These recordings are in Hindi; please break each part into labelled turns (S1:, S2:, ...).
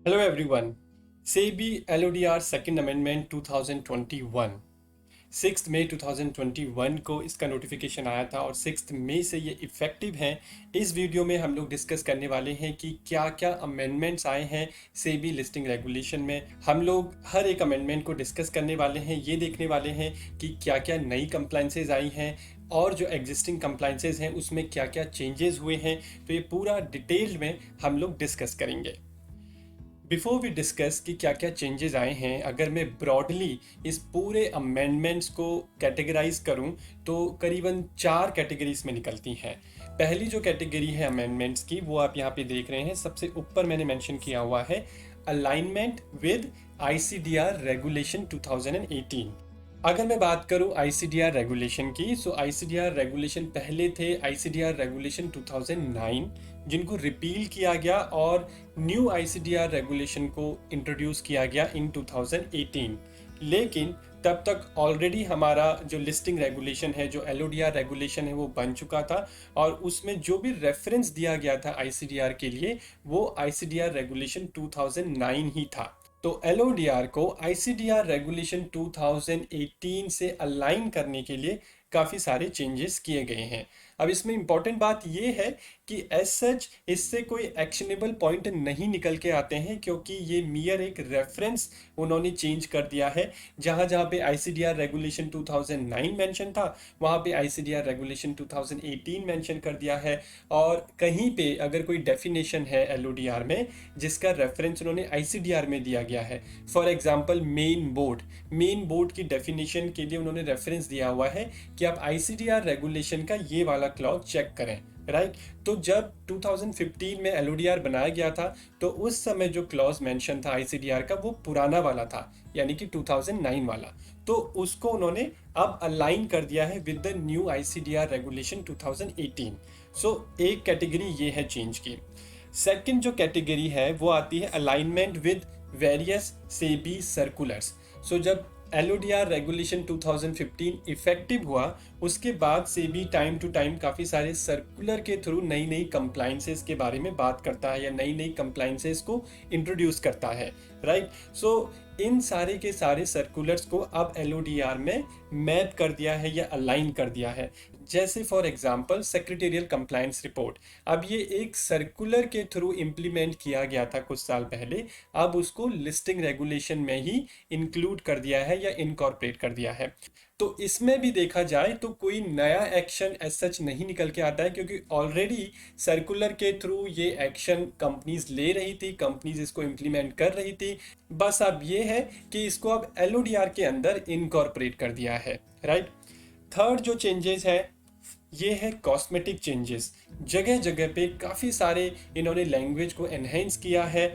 S1: Hello everyone. SEBI LODR Second Amendment 2021 6 मई 2021 को इसका नोटिफिकेशन आया था और 6 मई से ये इफ़ेक्टिव हैं। इस वीडियो में हम लोग डिस्कस करने वाले हैं कि क्या क्या अमेंडमेंट्स आए हैं सेबी लिस्टिंग रेगुलेशन में। हम लोग हर एक अमेंडमेंट को डिस्कस करने वाले हैं, ये देखने वाले हैं कि क्या क्या नई कंप्लाइंसेज आई हैं और जो एग्जिस्टिंग कंप्लाइंसेज हैं उसमें क्या क्या चेंजेस हुए हैं। तो ये पूरा डिटेल में हम लोग डिस्कस करेंगे। बिफोर वी डिस्कस कि क्या क्या चेंजेस आए हैं, अगर मैं ब्रॉडली इस पूरे अमेंडमेंट्स को कैटेगराइज करूं तो करीबन 4 कैटेगरीज में निकलती हैं। पहली जो कैटेगरी है अमेंडमेंट्स की वो आप यहाँ पे देख रहे हैं, सबसे ऊपर मैंने मेंशन किया हुआ है अलाइनमेंट विद आईसीडीआर रेगुलेशन 2018। अगर मैं बात करूं आईसीडीआर रेगुलेशन की, सो आईसीडीआर रेगुलेशन पहले थे आईसीडीआर रेगुलेशन 2009 जिनको रिपील किया गया और न्यू आईसीडीआर रेगुलेशन को इंट्रोड्यूस किया गया इन 2018। लेकिन तब तक ऑलरेडी हमारा जो लिस्टिंग रेगुलेशन है, जो एलओडीआर रेगुलेशन है, वो बन चुका था और उसमें जो भी रेफरेंस दिया गया था आईसीडीआर के लिए वो आईसीडीआर रेगुलेशन 2009 ही था। तो एलओडीआर को आईसीडीआर रेगुलेशन 2018 से अलाइन करने के लिए काफ़ी सारे चेंजेस किए गए हैं। अब इसमें इंपॉर्टेंट बात यह है कि एज सच इससे कोई एक्शनेबल पॉइंट नहीं निकल के आते हैं, क्योंकि ये मियर एक रेफरेंस उन्होंने चेंज कर दिया है। जहाँ जहाँ पे आईसीडीआर रेगुलेशन 2009 मेंशन था वहाँ पे आईसीडीआर रेगुलेशन 2018 मेंशन कर दिया है। और कहीं पे अगर कोई डेफिनेशन है एलओडीआर में जिसका रेफरेंस उन्होंने आईसीडीआर में दिया गया है, फॉर एग्जांपल मेन बोर्ड की डेफिनेशन के लिए उन्होंने रेफरेंस दिया हुआ है कि आप आईसीडीआर रेगुलेशन का ये वाला क्लॉज चेक करें, राइट। तो जब 2015 में एलओडीआर बनाया गया था तो उस समय जो क्लॉज मेंशन था आईसीडीआर का वो पुराना वाला था, यानी कि 2009 वाला। तो उसको उन्होंने अब अलाइन कर दिया है with the new ICDR regulation 2018। सो एक कैटेगरी ये है चेंज की। सेकंड जो कैटेगरी है वो आती है alignment with various SEBI circulars. So जब एलओडीआर रेगुलेशन 2015 इफेक्टिव हुआ उसके बाद सेबी टाइम टू टाइम काफ़ी सारे सर्कुलर के थ्रू नई नई कंप्लाइंसेस के बारे में बात करता है या नई नई कंप्लाइंसेस को इंट्रोड्यूस करता है, राइट। सो इन सारे के सारे सर्कुलर्स को अब एलओडीआर में मैप कर दिया है या अलाइन कर दिया है। जैसे for example secretarial compliance report, अब ये एक सर्कुलर के थ्रू इम्प्लीमेंट किया गया था कुछ साल पहले, अब उसको लिस्टिंग रेगुलेशन में ही इंक्लूड कर दिया है या इनकॉर्पोरेट कर दिया है। तो इसमें भी देखा जाए तो कोई नया एक्शन एज सच नहीं निकल के आता है, क्योंकि ऑलरेडी सर्कुलर के थ्रू ये एक्शन कंपनीज ले रही थी, कंपनीज इसको इम्प्लीमेंट कर रही थी। बस अब ये है कि इसको अब एलओडीआर के अंदर इनकॉर्पोरेट कर दिया है, राइट। थर्ड जो चेंजेस है ये है कॉस्मेटिक चेंजेस। जगह जगह पे काफ़ी सारे इन्होंने लैंग्वेज को एनहेंस किया है,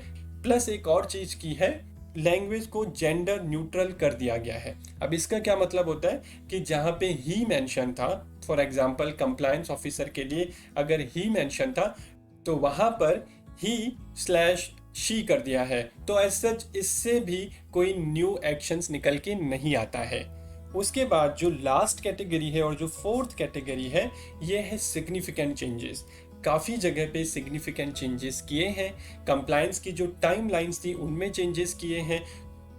S1: प्लस एक और चीज़ की है, लैंग्वेज को जेंडर न्यूट्रल कर दिया गया है। अब इसका क्या मतलब होता है कि जहाँ पे ही मेंशन था, फॉर एग्जांपल कंप्लायंस ऑफिसर के लिए अगर ही मेंशन था तो वहाँ पर ही स्लैश शी कर दिया है। तो एज सच इससे भी कोई न्यू एक्शंस निकल के नहीं आता है। उसके बाद जो लास्ट कैटेगरी है और जो फोर्थ कैटेगरी है ये है सिग्निफिकेंट चेंजेस। काफ़ी जगह पे सिग्निफिकेंट चेंजेस किए हैं, कंप्लायंस की जो टाइम लाइन्स थी उनमें चेंजेस किए हैं।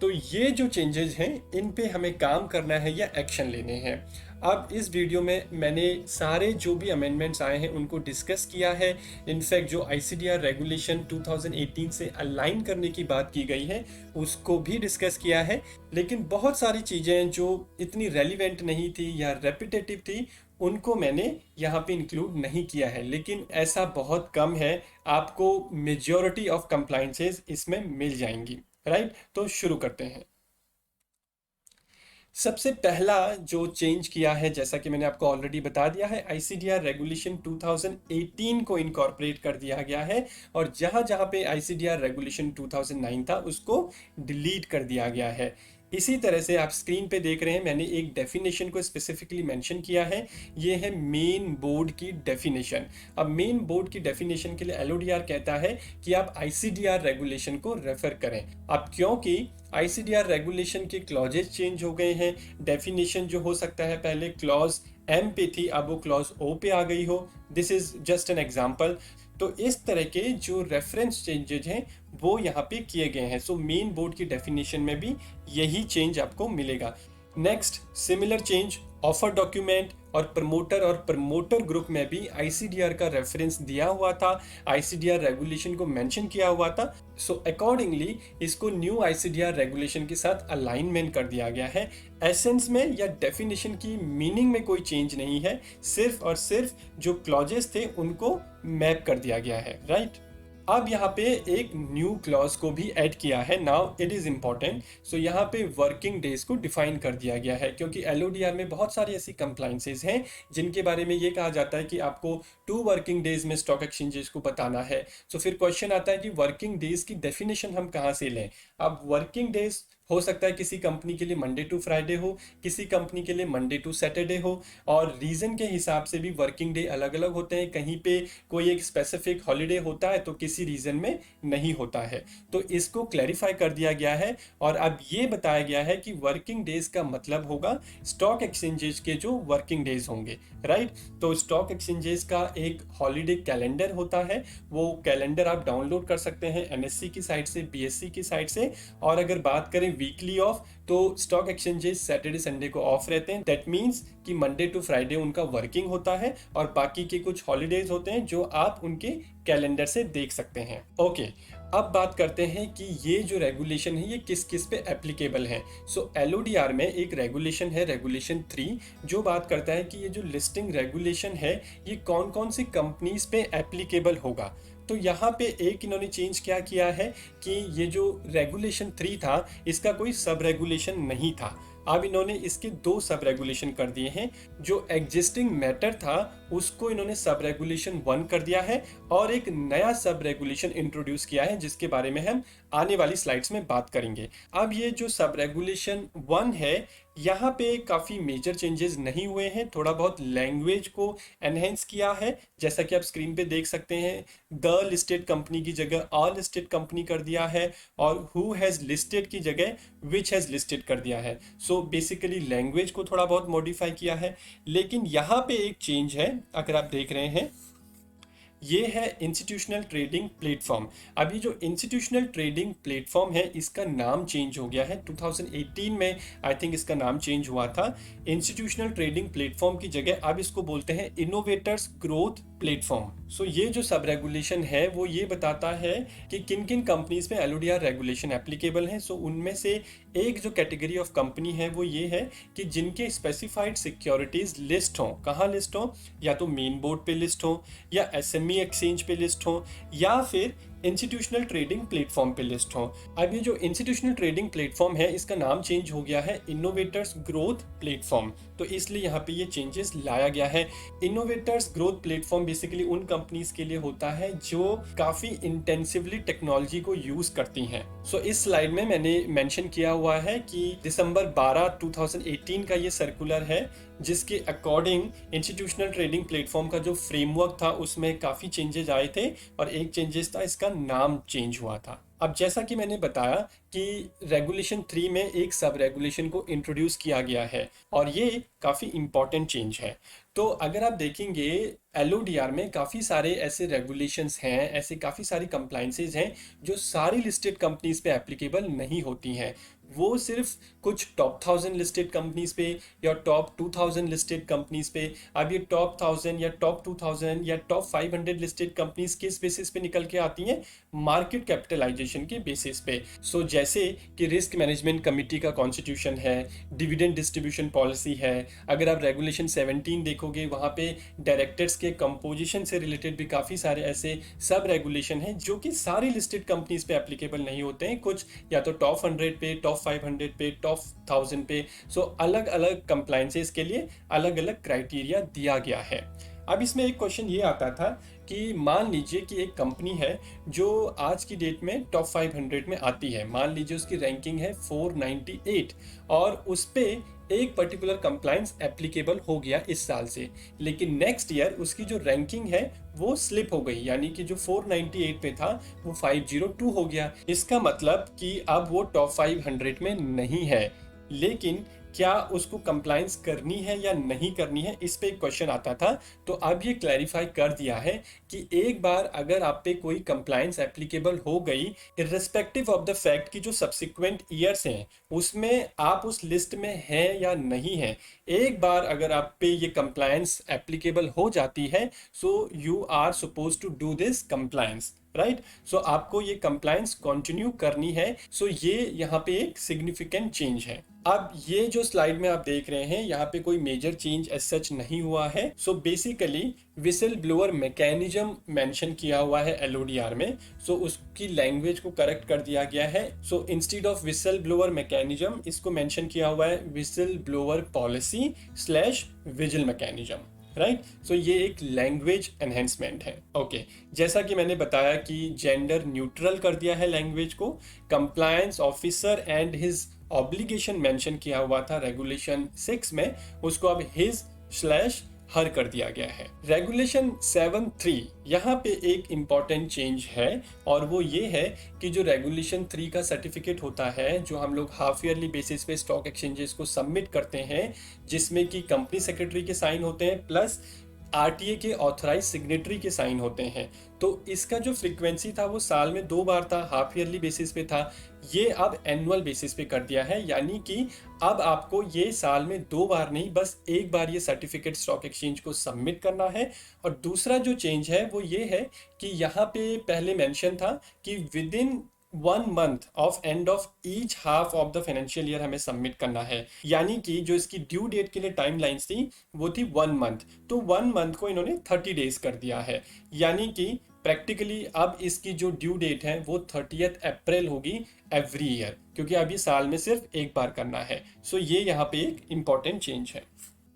S1: तो ये जो चेंजेस हैं इन पे हमें काम करना है या एक्शन लेने हैं। अब इस वीडियो में मैंने सारे जो भी अमेंडमेंट्स आए हैं उनको डिस्कस किया है। इनफैक्ट जो आईसीडीआर रेगुलेशन 2018 से अलाइन करने की बात की गई है उसको भी डिस्कस किया है। लेकिन बहुत सारी चीज़ें जो इतनी रेलिवेंट नहीं थी या रेपिटेटिव थी उनको मैंने यहाँ पे इंक्लूड नहीं किया है, लेकिन ऐसा बहुत कम है, आपको मेजॉरिटी ऑफ कंप्लायंसेस इसमें मिल जाएंगी, राइट। तो शुरू करते हैं। सबसे पहला जो चेंज किया है, जैसा कि मैंने आपको ऑलरेडी बता दिया है, आईसीडीआर रेगुलेशन 2018 को इनकॉर्पोरेट कर दिया गया है और जहां जहां पे आईसीडीआर रेगुलेशन 2009 था उसको डिलीट कर दिया गया है। इसी तरह से आप स्क्रीन पे देख रहे हैं मैंने एक डेफिनेशन को स्पेसिफिकली मेंशन किया है, ये है मेन बोर्ड की डेफिनेशन। अब मेन बोर्ड की डेफिनेशन के लिए एलओडीआर कहता है कि आप आईसीडीआर रेगुलेशन को रेफर करें। अब क्योंकि आईसीडीआर रेगुलेशन के क्लॉजेस चेंज हो गए हैं, डेफिनेशन जो हो सकता है पहले क्लॉज एम पे थी अब वो क्लॉज ओ पे आ गई हो, this is just an example. तो इस तरह के जो रेफरेंस चेंजेज हैं वो यहाँ पे किए गए हैं। सो मेन बोर्ड की डेफिनेशन में भी यही चेंज आपको मिलेगा। Next similar change offer document और प्रमोटर ग्रुप में भी आईसीडीआर का रेफरेंस दिया हुआ था, आईसीडीआर रेगुलेशन को मेंशन किया हुआ था। सो अकॉर्डिंगली इसको न्यू आईसीडीआर रेगुलेशन के साथ अलाइनमेंट कर दिया गया है। एसेंस में या डेफिनेशन की मीनिंग में कोई चेंज नहीं है, सिर्फ और सिर्फ जो क्लॉजेस थे उनको मैप कर दिया गया है, राइट। अब यहाँ पे एक न्यू क्लॉज को भी ऐड किया है। Now it is important. So यहाँ पे वर्किंग डेज को डिफाइन कर दिया गया है, क्योंकि एलओडीआर में बहुत सारी ऐसी कंप्लाइंसेज हैं जिनके बारे में ये कहा जाता है कि आपको 2 वर्किंग डेज में स्टॉक एक्सचेंजेस को बताना है। सो फिर क्वेश्चन आता है कि वर्किंग डेज की डेफिनेशन हम कहाँ से लें। अब वर्किंग डेज हो सकता है किसी कंपनी के लिए मंडे टू फ्राइडे हो, किसी कंपनी के लिए मंडे टू सैटरडे हो, और रीजन के हिसाब से भी वर्किंग डे अलग अलग होते हैं। कहीं पे कोई एक स्पेसिफिक हॉलीडे होता है तो किसी रीजन में नहीं होता है। तो इसको क्लैरिफाई कर दिया गया है और अब ये बताया गया है कि वर्किंग डेज का मतलब होगा स्टॉक एक्सचेंजेस के जो वर्किंग डेज होंगे, राइट। तो स्टॉक एक्सचेंजेस का एक हॉलीडे कैलेंडर होता है, वो कैलेंडर आप डाउनलोड कर सकते हैं एनएससी की साइट से, बीएससी की साइट से। और अगर बात करें वीकली ऑफ, तो स्टॉक एक्सचेंजेस सैटरडे संडे को ऑफ रहते हैं। दैट मीन्स कि मंडे टू फ्राइडे उनका वर्किंग होता है और बाकी के कुछ हॉलीडेज होते हैं जो आप उनके कैलेंडर से देख सकते हैं। ओके, अब बात करते हैं कि ये जो रेगुलेशन है ये किस किस पे एप्लीकेबल है। सो एलओडीआर में एक रेगुलेशन है, रेगुलेशन 3, जो बात करता है कि ये जो लिस्टिंग रेगुलेशन है ये कौन कौन सी कंपनीज पे एप्लीकेबल होगा। तो यहाँ पे एक इन्होंने चेंज क्या किया है कि ये जो रेगुलेशन 3 था इसका कोई सब रेगुलेशन नहीं था। अब इन्होंने इसके 2 सब रेगुलेशन कर दिए हैं। जो एग्जिस्टिंग मैटर था उसको इन्होंने सब रेगुलेशन 1 कर दिया है और एक नया सब रेगुलेशन इंट्रोड्यूस किया है जिसके बारे में हम आने वाली स्लाइड्स में बात करेंगे। अब ये जो सब रेगुलेशन 1 है यहाँ पे काफ़ी मेजर चेंजेस नहीं हुए हैं, थोड़ा बहुत लैंग्वेज को एनहेंस किया है। जैसा कि आप स्क्रीन पे देख सकते हैं, द लिस्टेड कंपनी की जगह अ लिस्टेड कंपनी कर दिया है और हु हैज़ लिस्टेड की जगह विच हैज़ लिस्टेड कर दिया है। सो बेसिकली लैंग्वेज को थोड़ा बहुत मॉडिफाई किया है। लेकिन यहाँ पे एक चेंज है, अगर आप देख रहे हैं, ये है इंस्टीट्यूशनल ट्रेडिंग प्लेटफॉर्म। अभी जो इंस्टीट्यूशनल ट्रेडिंग प्लेटफॉर्म है इसका नाम चेंज हो गया है। 2018 में आई थिंक इसका नाम चेंज हुआ था। इंस्टीट्यूशनल ट्रेडिंग प्लेटफॉर्म की जगह अब इसको बोलते हैं इनोवेटर्स ग्रोथ प्लेटफॉर्म। सो ये जो सब रेगुलेशन है वो ये बताता है कि किन किन कंपनीज में एलओडीआर रेगुलेशन एप्लीकेबल है। सो उनमें से एक जो कैटेगरी ऑफ कंपनी है वो ये है कि जिनके स्पेसिफाइड सिक्योरिटीज लिस्ट हों। कहाँ लिस्ट हों? या तो मेन बोर्ड पे लिस्ट हो, या एसएमई एक्सचेंज पे लिस्ट हो, या फिर इंस्टीट्यूशनल ट्रेडिंग प्लेटफॉर्म पे लिस्ट हो। अब ये जो इंस्टीट्यूशनल ट्रेडिंग प्लेटफॉर्म है इसका नाम चेंज हो गया है इनोवेटर्स ग्रोथ प्लेटफॉर्म। तो इसलिए यहाँ पे ये चेंजेस लाया गया है। इनोवेटर्स ग्रोथ प्लेटफॉर्म बेसिकली उन कंपनीज के लिए होता है जो काफी इंटेंसिवली टेक्नोलॉजी को यूज करती हैं। सो इस स्लाइड में मैंने मेंशन किया हुआ है कि दिसंबर 12 2018 का ये सर्कुलर है जिसके अकॉर्डिंग इंस्टीट्यूशनल ट्रेडिंग प्लेटफॉर्म का जो फ्रेमवर्क था उसमें काफ़ी चेंजेस आए थे और एक चेंजेस था इसका नाम चेंज हुआ था। अब जैसा कि मैंने बताया कि रेगुलेशन 3 में एक सब रेगुलेशन को इंट्रोड्यूस किया गया है और ये काफ़ी इंपॉर्टेंट चेंज है। तो अगर आप देखेंगे एलओडीआर में काफ़ी सारे ऐसे रेगुलेशंस हैं, ऐसे काफ़ी सारी कंप्लाइंसेज हैं जो सारी लिस्टेड कंपनीज पे एप्लीकेबल नहीं होती हैं। वो सिर्फ कुछ टॉप 1000 लिस्टेड कंपनीज पे या टॉप 2000 लिस्टेड कंपनीज पे। अब ये टॉप 1000 या टॉप 2000 या टॉप 500 लिस्टेड कंपनीज किस बेसिस पे निकल के आती हैं? मार्केट कैपिटलाइजेशन के बेसिस पे। सो जैसे कि रिस्क मैनेजमेंट कमिटी का कॉन्स्टिट्यूशन है, डिविडेंड डिस्ट्रीब्यूशन पॉलिसी है। अगर आप रेगुलेशन 17 देखोगे वहाँ पे डायरेक्टर्स के कंपोजिशन से रिलेटेड भी काफ़ी सारे ऐसे सब रेगुलेशन हैं जो कि सारी लिस्टेड कंपनीज पे एप्लीकेबल नहीं होते हैं। कुछ या तो टॉप 100 पे, टॉप 500 पे, टॉप 1000 पे। सो अलग अलग कंप्लाइंसेस के लिए अलग अलग क्राइटेरिया दिया गया है। अब इसमें एक क्वेश्चन ये आता था कि मान लीजिए कि एक कंपनी है जो आज की डेट में टॉप 500 में आती है। मान लीजिए उसकी रैंकिंग है 498 और उस पे एक पर्टिकुलर कंप्लाइंस एप्लीकेबल हो गया इस साल से, लेकिन नेक्स्ट ईयर उसकी जो रैंकिंग है वो स्लिप हो गई, यानी कि जो 498 पे था वो 502 हो गया। इसका मतलब कि अब वो टॉप 500 में नहीं है। लेकिन क्या उसको कंप्लायंस करनी है या नहीं करनी है, इस पे एक क्वेश्चन आता था। तो अब ये क्लैरिफाई कर दिया है कि एक बार अगर आप पे कोई कंप्लायंस एप्लीकेबल हो गई, इर्रेस्पेक्टिव ऑफ द फैक्ट कि जो सब्सिक्वेंट ईयर्स हैं उसमें आप उस लिस्ट में हैं या नहीं है, एक बार अगर आप पे ये कंप्लायंस एप्लीकेबल हो जाती है, so you are suppose to do this compliance, right. So आपको ये कंप्लायंस कंटिन्यू करनी है। सो ये यहाँ पे एक सिग्निफिकेंट चेंज है। अब ये जो स्लाइड में आप देख रहे हैं, यहाँ पे कोई मेजर चेंज एज सच नहीं हुआ है। So basically whistle blower mechanism mention किया हुआ है एलओडीआर में। सो उसकी लैंग्वेज को करेक्ट कर दिया गया है। So instead of whistle blower mechanism इसको मेंशन किया हुआ है whistle blower policy slash vigil mechanism, right. So ये एक लैंग्वेज एनहेंसमेंट है। ओके, जैसा कि मैंने बताया कि जेंडर न्यूट्रल कर दिया है लैंग्वेज को। Compliance officer and his obligation mention किया हुआ था रेगुलेशन 6 में, उसको अब हिज स्लैश हर कर दिया गया है। रेगुलेशन 7.3 यहाँ पे एक इम्पॉर्टेंट चेंज है, और वो ये है कि जो रेगुलेशन 3 का सर्टिफिकेट होता है जो हम लोग हाफ ईयरली बेसिस पे स्टॉक एक्सचेंजेस को सबमिट करते हैं, जिसमें कि कंपनी सेक्रेटरी के साइन होते हैं प्लस आरटीए के ऑथराइज सिग्नेटरी के साइन होते हैं, तो इसका जो फ्रीक्वेंसी था वो साल में 2 बार था, हाफ ईयरली बेसिस पे था। ये अब एनुअल बेसिस पे कर दिया है, यानी कि अब आपको ये साल में 2 बार नहीं, बस एक बार ये सर्टिफिकेट स्टॉक एक्सचेंज को सबमिट करना है। और दूसरा जो चेंज है वो ये है कि यहाँ पे पहले मेंशन था कि with in 1 month of end of each half of the financial year हमें सबमिट करना है, यानी कि जो इसकी ड्यू डेट के लिए टाइम लाइन्स थी वो थी 1 मंथ, तो 1 मंथ को इन्होंने 30 डेज कर दिया है। यानी कि प्रैक्टिकली अब इसकी जो ड्यू डेट है वो 30 अप्रैल होगी एवरी ईयर, क्योंकि अब ये साल में सिर्फ एक बार करना है। सो ये यहाँ पे एक इम्पॉर्टेंट चेंज है।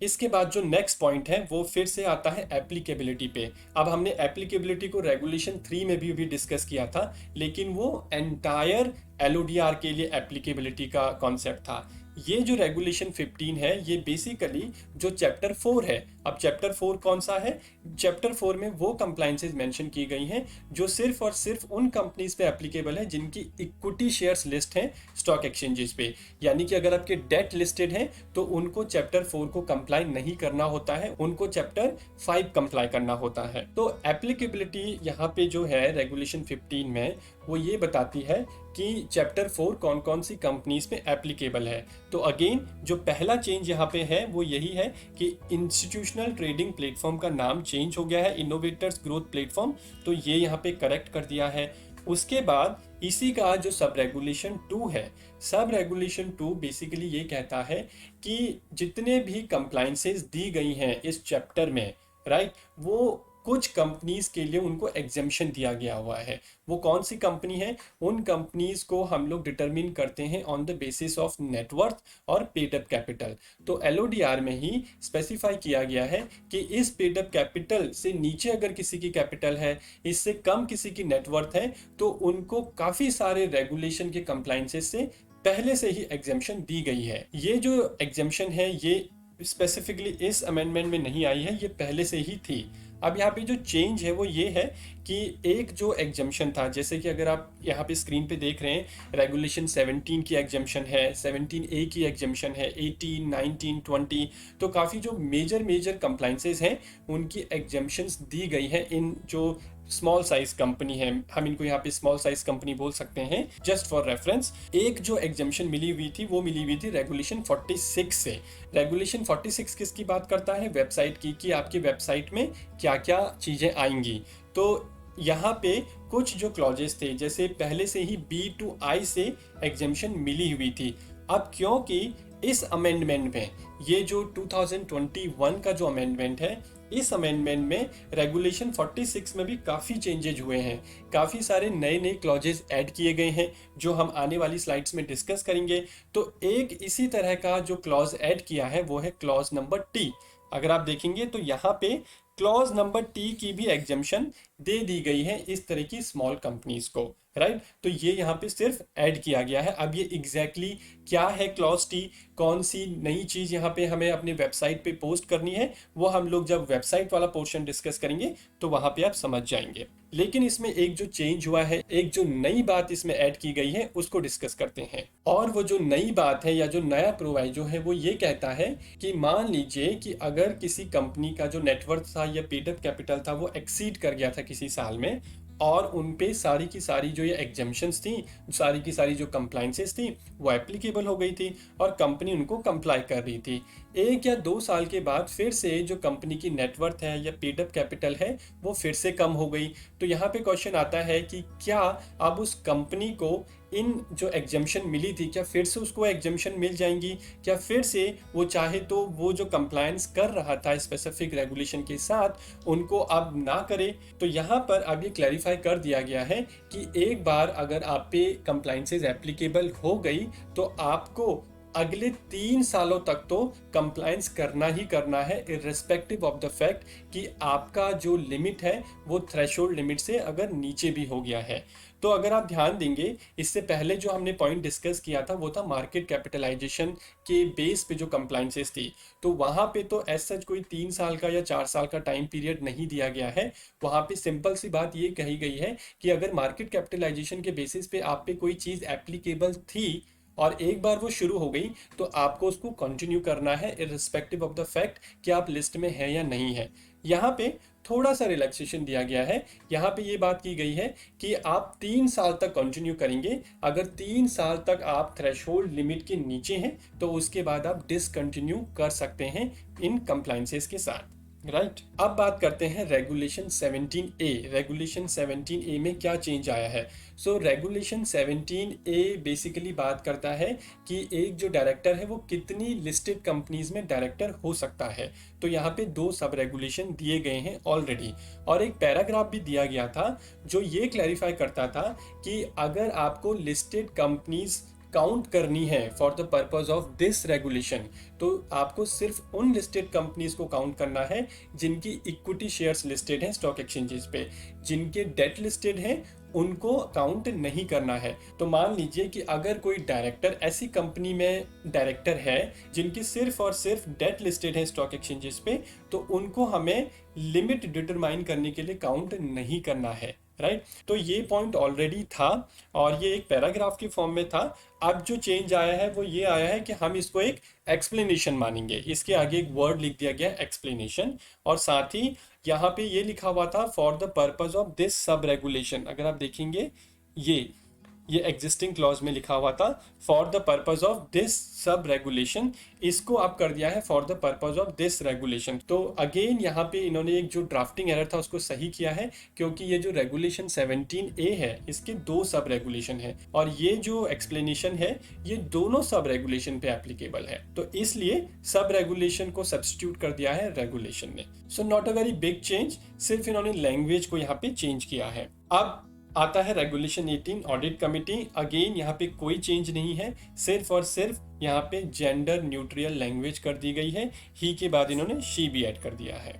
S1: इसके बाद जो नेक्स्ट पॉइंट है वो फिर से आता है एप्लीकेबिलिटी पे। अब हमने एप्लीकेबिलिटी को रेगुलेशन 3 में भी डिस्कस किया था, लेकिन वो एंटायर एलओडीआर के लिए एप्लीकेबिलिटी का कॉन्सेप्ट था। ये जो रेगुलेशन 15 है ये बेसिकली जो चैप्टर 4 है। अब चैप्टर 4 कौन सा है? चैप्टर 4 में वो कंप्लायंसेस मेंशन की गई हैं जो सिर्फ और सिर्फ उन कंपनीज पे एप्लीकेबल है जिनकी इक्विटी शेयर्स लिस्ट हैं स्टॉक एक्सचेंजेस पे। यानी कि अगर आपके डेट लिस्टेड हैं तो उनको चैप्टर 4 को कंप्लाई नहीं करना होता है, उनको चैप्टर 5 कंप्लाई करना होता है। तो एप्लीकेबिलिटी यहाँ पे जो है रेगुलेशन 15 में वो ये बताती है कि चैप्टर 4 कौन कौन सी कंपनीज पे एप्लीकेबल है। तो अगेन जो पहला चेंज यहाँ पे है वो यही है कि इंस्टीट्यूशनल ट्रेडिंग प्लेटफॉर्म का नाम चेंज हो गया है इनोवेटर्स ग्रोथ प्लेटफॉर्म, तो ये यहाँ पे करेक्ट कर दिया है। उसके बाद इसी का जो सब रेगुलेशन 2 है, सब रेगुलेशन 2 बेसिकली ये कहता है कि जितने भी कंप्लायंसेस दी गई हैं इस चैप्टर में, राइट, वो कुछ कंपनीज के लिए उनको एग्जेम्पशन दिया गया हुआ है। वो कौन सी कंपनी है? उन कंपनीज को हम लोग डिटरमिन करते हैं on the basis of net worth और पेड अप कैपिटल। तो एलओडीआर में ही स्पेसिफाई किया गया है कि इस पेड अप कैपिटल से नीचे अगर किसी की कैपिटल है, इससे कम किसी की नेटवर्थ है, तो उनको काफ़ी सारे रेगुलेशन के कंप्लायंसेस से पहले से ही एग्जेम्पशन दी गई है। ये जो एग्जेम्पशन है ये स्पेसिफिकली इस अमेंडमेंट में नहीं आई है, ये पहले से ही थी। अब यहाँ पे जो चेंज है वो ये है कि एक जो एग्जम्पशन था, जैसे कि अगर आप यहाँ पे स्क्रीन पे देख रहे हैं रेगुलेशन 17 की एग्जम्पशन है, 17A की एग्जम्पन है, 18, 19, 20, तो काफ़ी जो मेजर कंप्लाइंसेस हैं उनकी एग्जम्पशंस दी गई हैं इन जो स्मॉल साइज कंपनी है, हम इनको यहाँ पे स्मॉल साइज कंपनी बोल सकते हैं जस्ट फॉर रेफरेंस। एक जो एग्जम्पशन मिली हुई थी वो मिली हुई थी रेगुलेशन 46 से। रेगुलेशन 46 किसकी बात करता है? वेबसाइट की, कि आपकी वेबसाइट में क्या क्या चीज़ें आएंगी। तो यहाँ पे कुछ जो क्लॉजेस थे, जैसे पहले से ही B2I से एग्जम्पशन मिली हुई थी। अब क्योंकि इस अमेंडमेंट में ये जो 2021 का जो अमेंडमेंट है, इस अमेंडमेंट में रेगुलेशन 46 में भी काफ़ी चेंजेज हुए हैं, काफ़ी सारे नए क्लॉजेस ऐड किए गए हैं जो हम आने वाली स्लाइड्स में डिस्कस करेंगे। तो एक इसी तरह का जो क्लॉज ऐड किया है वो है क्लॉज नंबर T। अगर आप देखेंगे तो यहाँ पे क्लॉज नंबर T की भी एग्जम्पशन दे दी गई है इस तरह की स्मॉल कंपनीज को, राइट। तो ये यहाँ पे सिर्फ ऐड किया गया है। अब ये एग्जैक्टली क्या है क्लॉज टी, कौन सी नई चीज़ यहाँ पे हमें अपने वेबसाइट पे पोस्ट करनी है, वो हम लोग जब वेबसाइट वाला पोर्शन डिस्कस करेंगे तो वहाँ पे आप समझ जाएंगे। लेकिन इसमें एक जो चेंज हुआ है, एक जो नई बात इसमें ऐड की गई है, उसको डिस्कस करते हैं। और वो जो नई बात है या जो नया प्रोवाइजो है वो ये कहता है कि मान लीजिए कि अगर किसी कंपनी का जो नेटवर्थ था या पेडअप कैपिटल था वो एक्सीड कर गया था किसी साल में, और उन पे सारी की सारी जो ये एग्जेम्पशंस थी, सारी की सारी जो कंप्लाइंसेस थी वो एप्लीकेबल हो गई थी और कंपनी उनको कंप्लाई कर रही थी। 1 या 2 साल के बाद फिर से जो कंपनी की नेटवर्थ है या पेडअप कैपिटल है वो फिर से कम हो गई। तो यहाँ पे क्वेश्चन आता है कि क्या अब उस कंपनी को इन जो एग्जेम्पशन मिली थी, क्या फिर से उसको एग्जेम्पशन मिल जाएंगी, क्या फिर से वो चाहे तो वो जो कंप्लायंस कर रहा था स्पेसिफिक रेगुलेशन के साथ उनको अब ना करे। तो यहाँ पर अब ये क्लैरिफाई कर दिया गया है कि एक बार अगर आप पे कंप्लायंसेस एप्लीकेबल हो गई तो आपको अगले 3 सालों तक तो कंप्लायंस करना ही करना है, इर्रेस्पेक्टिव ऑफ द फैक्ट कि आपका जो लिमिट है वो थ्रेशोल्ड लिमिट से अगर नीचे भी हो गया है। तो अगर आप ध्यान देंगे, इससे पहले जो हमने पॉइंट डिस्कस किया था वो था मार्केट कैपिटलाइजेशन के बेस पे जो कंप्लायंसेस थी। तो वहाँ पे तो एज सच कोई 3 साल का या 4 साल का टाइम पीरियड नहीं दिया गया है। वहाँ पे सिंपल सी बात ये कही गई है कि अगर मार्केट कैपिटलाइजेशन के बेसिस पे आप पे कोई चीज़ एप्लीकेबल थी और एक बार वो शुरू हो गई तो आपको उसको कंटिन्यू करना है, इर्रिस्पेक्टिव ऑफ द फैक्ट कि आप लिस्ट में हैं या नहीं है। यहाँ पे थोड़ा सा रिलैक्सेशन दिया गया है। यहाँ पे ये बात की गई है कि आप 3 साल तक कंटिन्यू करेंगे। अगर 3 साल तक आप थ्रेशोल्ड लिमिट के नीचे हैं तो उसके बाद आप डिसकंटिन्यू कर सकते हैं इन कंप्लायंसेस के साथ, राइट। अब बात करते हैं रेगुलेशन 17A। रेगुलेशन 17A में क्या चेंज आया है? सो रेगुलेशन 17A बेसिकली बात करता है कि एक जो डायरेक्टर है वो कितनी लिस्टेड कंपनीज में डायरेक्टर हो सकता है। तो यहाँ पे 2 सब रेगुलेशन दिए गए हैं ऑलरेडी, और एक पैराग्राफ भी दिया गया था जो ये क्लैरिफाई करता था कि अगर आपको लिस्टेड कंपनीज काउंट करनी है for the purpose of this regulation, तो आपको सिर्फ उन लिस्टेड कंपनीज को काउंट करना है जिनकी इक्विटी शेयर्स लिस्टेड हैं स्टॉक एक्सचेंजेस पे। जिनके डेट लिस्टेड हैं उनको काउंट नहीं करना है। तो मान लीजिए कि अगर कोई डायरेक्टर ऐसी कंपनी में डायरेक्टर है जिनकी सिर्फ और सिर्फ डेट लिस्टेड है स्टॉक एक्सचेंजेस पे, तो उनको हमें लिमिट डिटरमाइन करने के लिए काउंट नहीं करना है, राइट। तो ये पॉइंट ऑलरेडी था और ये एक पैराग्राफ के फॉर्म में था। अब जो चेंज आया है वो ये आया है कि हम इसको एक एक्सप्लेनेशन मानेंगे। इसके आगे एक वर्ड लिख दिया गया एक्सप्लेनेशन, और साथ ही यहाँ पे ये लिखा हुआ था for the purpose of this sub regulation. अगर आप देखेंगे ये एग्जिस्टिंग क्लॉज में लिखा हुआ था for the purpose of this sub regulation, इसको आप कर दिया है for the purpose of this regulation. तो अगेन यहाँ पे इन्होंने एक जो ड्राफ्टिंग एरर था उसको सही किया है, क्योंकि ये जो रेगुलेशन 17A है इसके 2 सब रेगुलेशन है और ये जो एक्सप्लेनेशन है ये दोनों सब रेगुलेशन पे एप्लीकेबल है। तो इसलिए सब रेगुलेशन को सब्स्टिट्यूट कर दिया है रेगुलेशन ने। So not a very big change, सिर्फ इन्होंने लैंग्वेज को यहाँ पे चेंज किया है। अब आता है रेगुलेशन 18 ऑडिट कमिटी। अगेन यहाँ पे कोई चेंज नहीं है, सिर्फ और सिर्फ यहाँ पे जेंडर न्यूट्रल लैंग्वेज कर दी गई है। ही के बाद इन्होंने शी भी ऐड कर दिया है।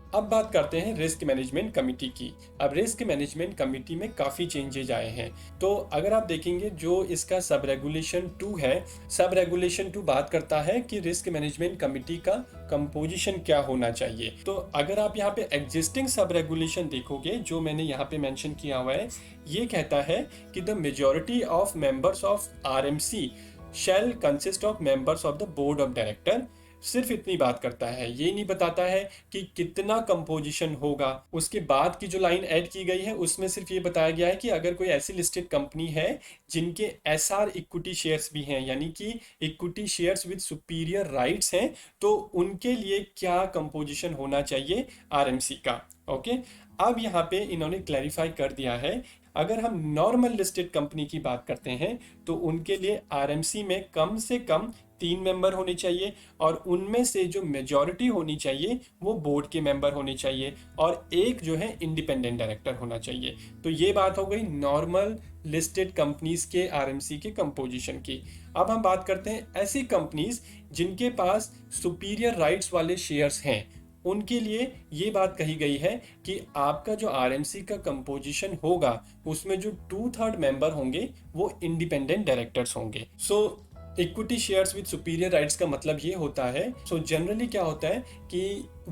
S1: अब बात करते हैं रिस्क मैनेजमेंट कमेटी की। अब रिस्क मैनेजमेंट कमेटी में काफ़ी चेंजेज आए हैं। तो अगर आप देखेंगे जो इसका सब रेगुलेशन 2 है, सब रेगुलेशन 2 बात करता है कि रिस्क मैनेजमेंट कमेटी का कंपोजिशन क्या होना चाहिए। तो अगर आप यहाँ पे एग्जिस्टिंग सब रेगुलेशन देखोगे जो मैंने यहाँ पे मेंशन किया हुआ है, ये कहता है कि the majority of members of RMC shell consist of members of the board of director. सिर्फ इतनी बात करता है, ये नहीं बताता है कि कितना कंपोजिशन होगा। उसके बाद की जो लाइन ऐड की गई है उसमें सिर्फ ये बताया गया है कि अगर कोई ऐसी लिस्टेड कंपनी है जिनके एसआर इक्विटी शेयर्स भी हैं, यानी कि equity shares with superior rights हैं, तो उनके लिए क्या कंपोजिशन होना चाहिए आरएमसी का। ओके, अब यहाँ पे इन्होंने क्लैरिफाई कर दिया है, अगर हम नॉर्मल लिस्टेड कंपनी की बात करते हैं तो उनके लिए आरएमसी में कम से कम 3 मेंबर होने चाहिए और उनमें से जो मेजॉरिटी होनी चाहिए वो बोर्ड के मेंबर होने चाहिए और एक जो है इंडिपेंडेंट डायरेक्टर होना चाहिए। तो ये बात हो गई नॉर्मल लिस्टेड कंपनीज के आरएमसी के कंपोजिशन की। अब हम बात करते हैं ऐसी कंपनीज जिनके पास सुपीरियर राइट्स वाले शेयर्स हैं, उनके लिए ये बात कही गई है कि आपका जो आरएमसी का कंपोजिशन होगा उसमें जो 2/3 मेंबर होंगे वो इंडिपेंडेंट डायरेक्टर्स होंगे। So equity shares with superior rights का मतलब ये होता है, सो जनरली क्या होता है कि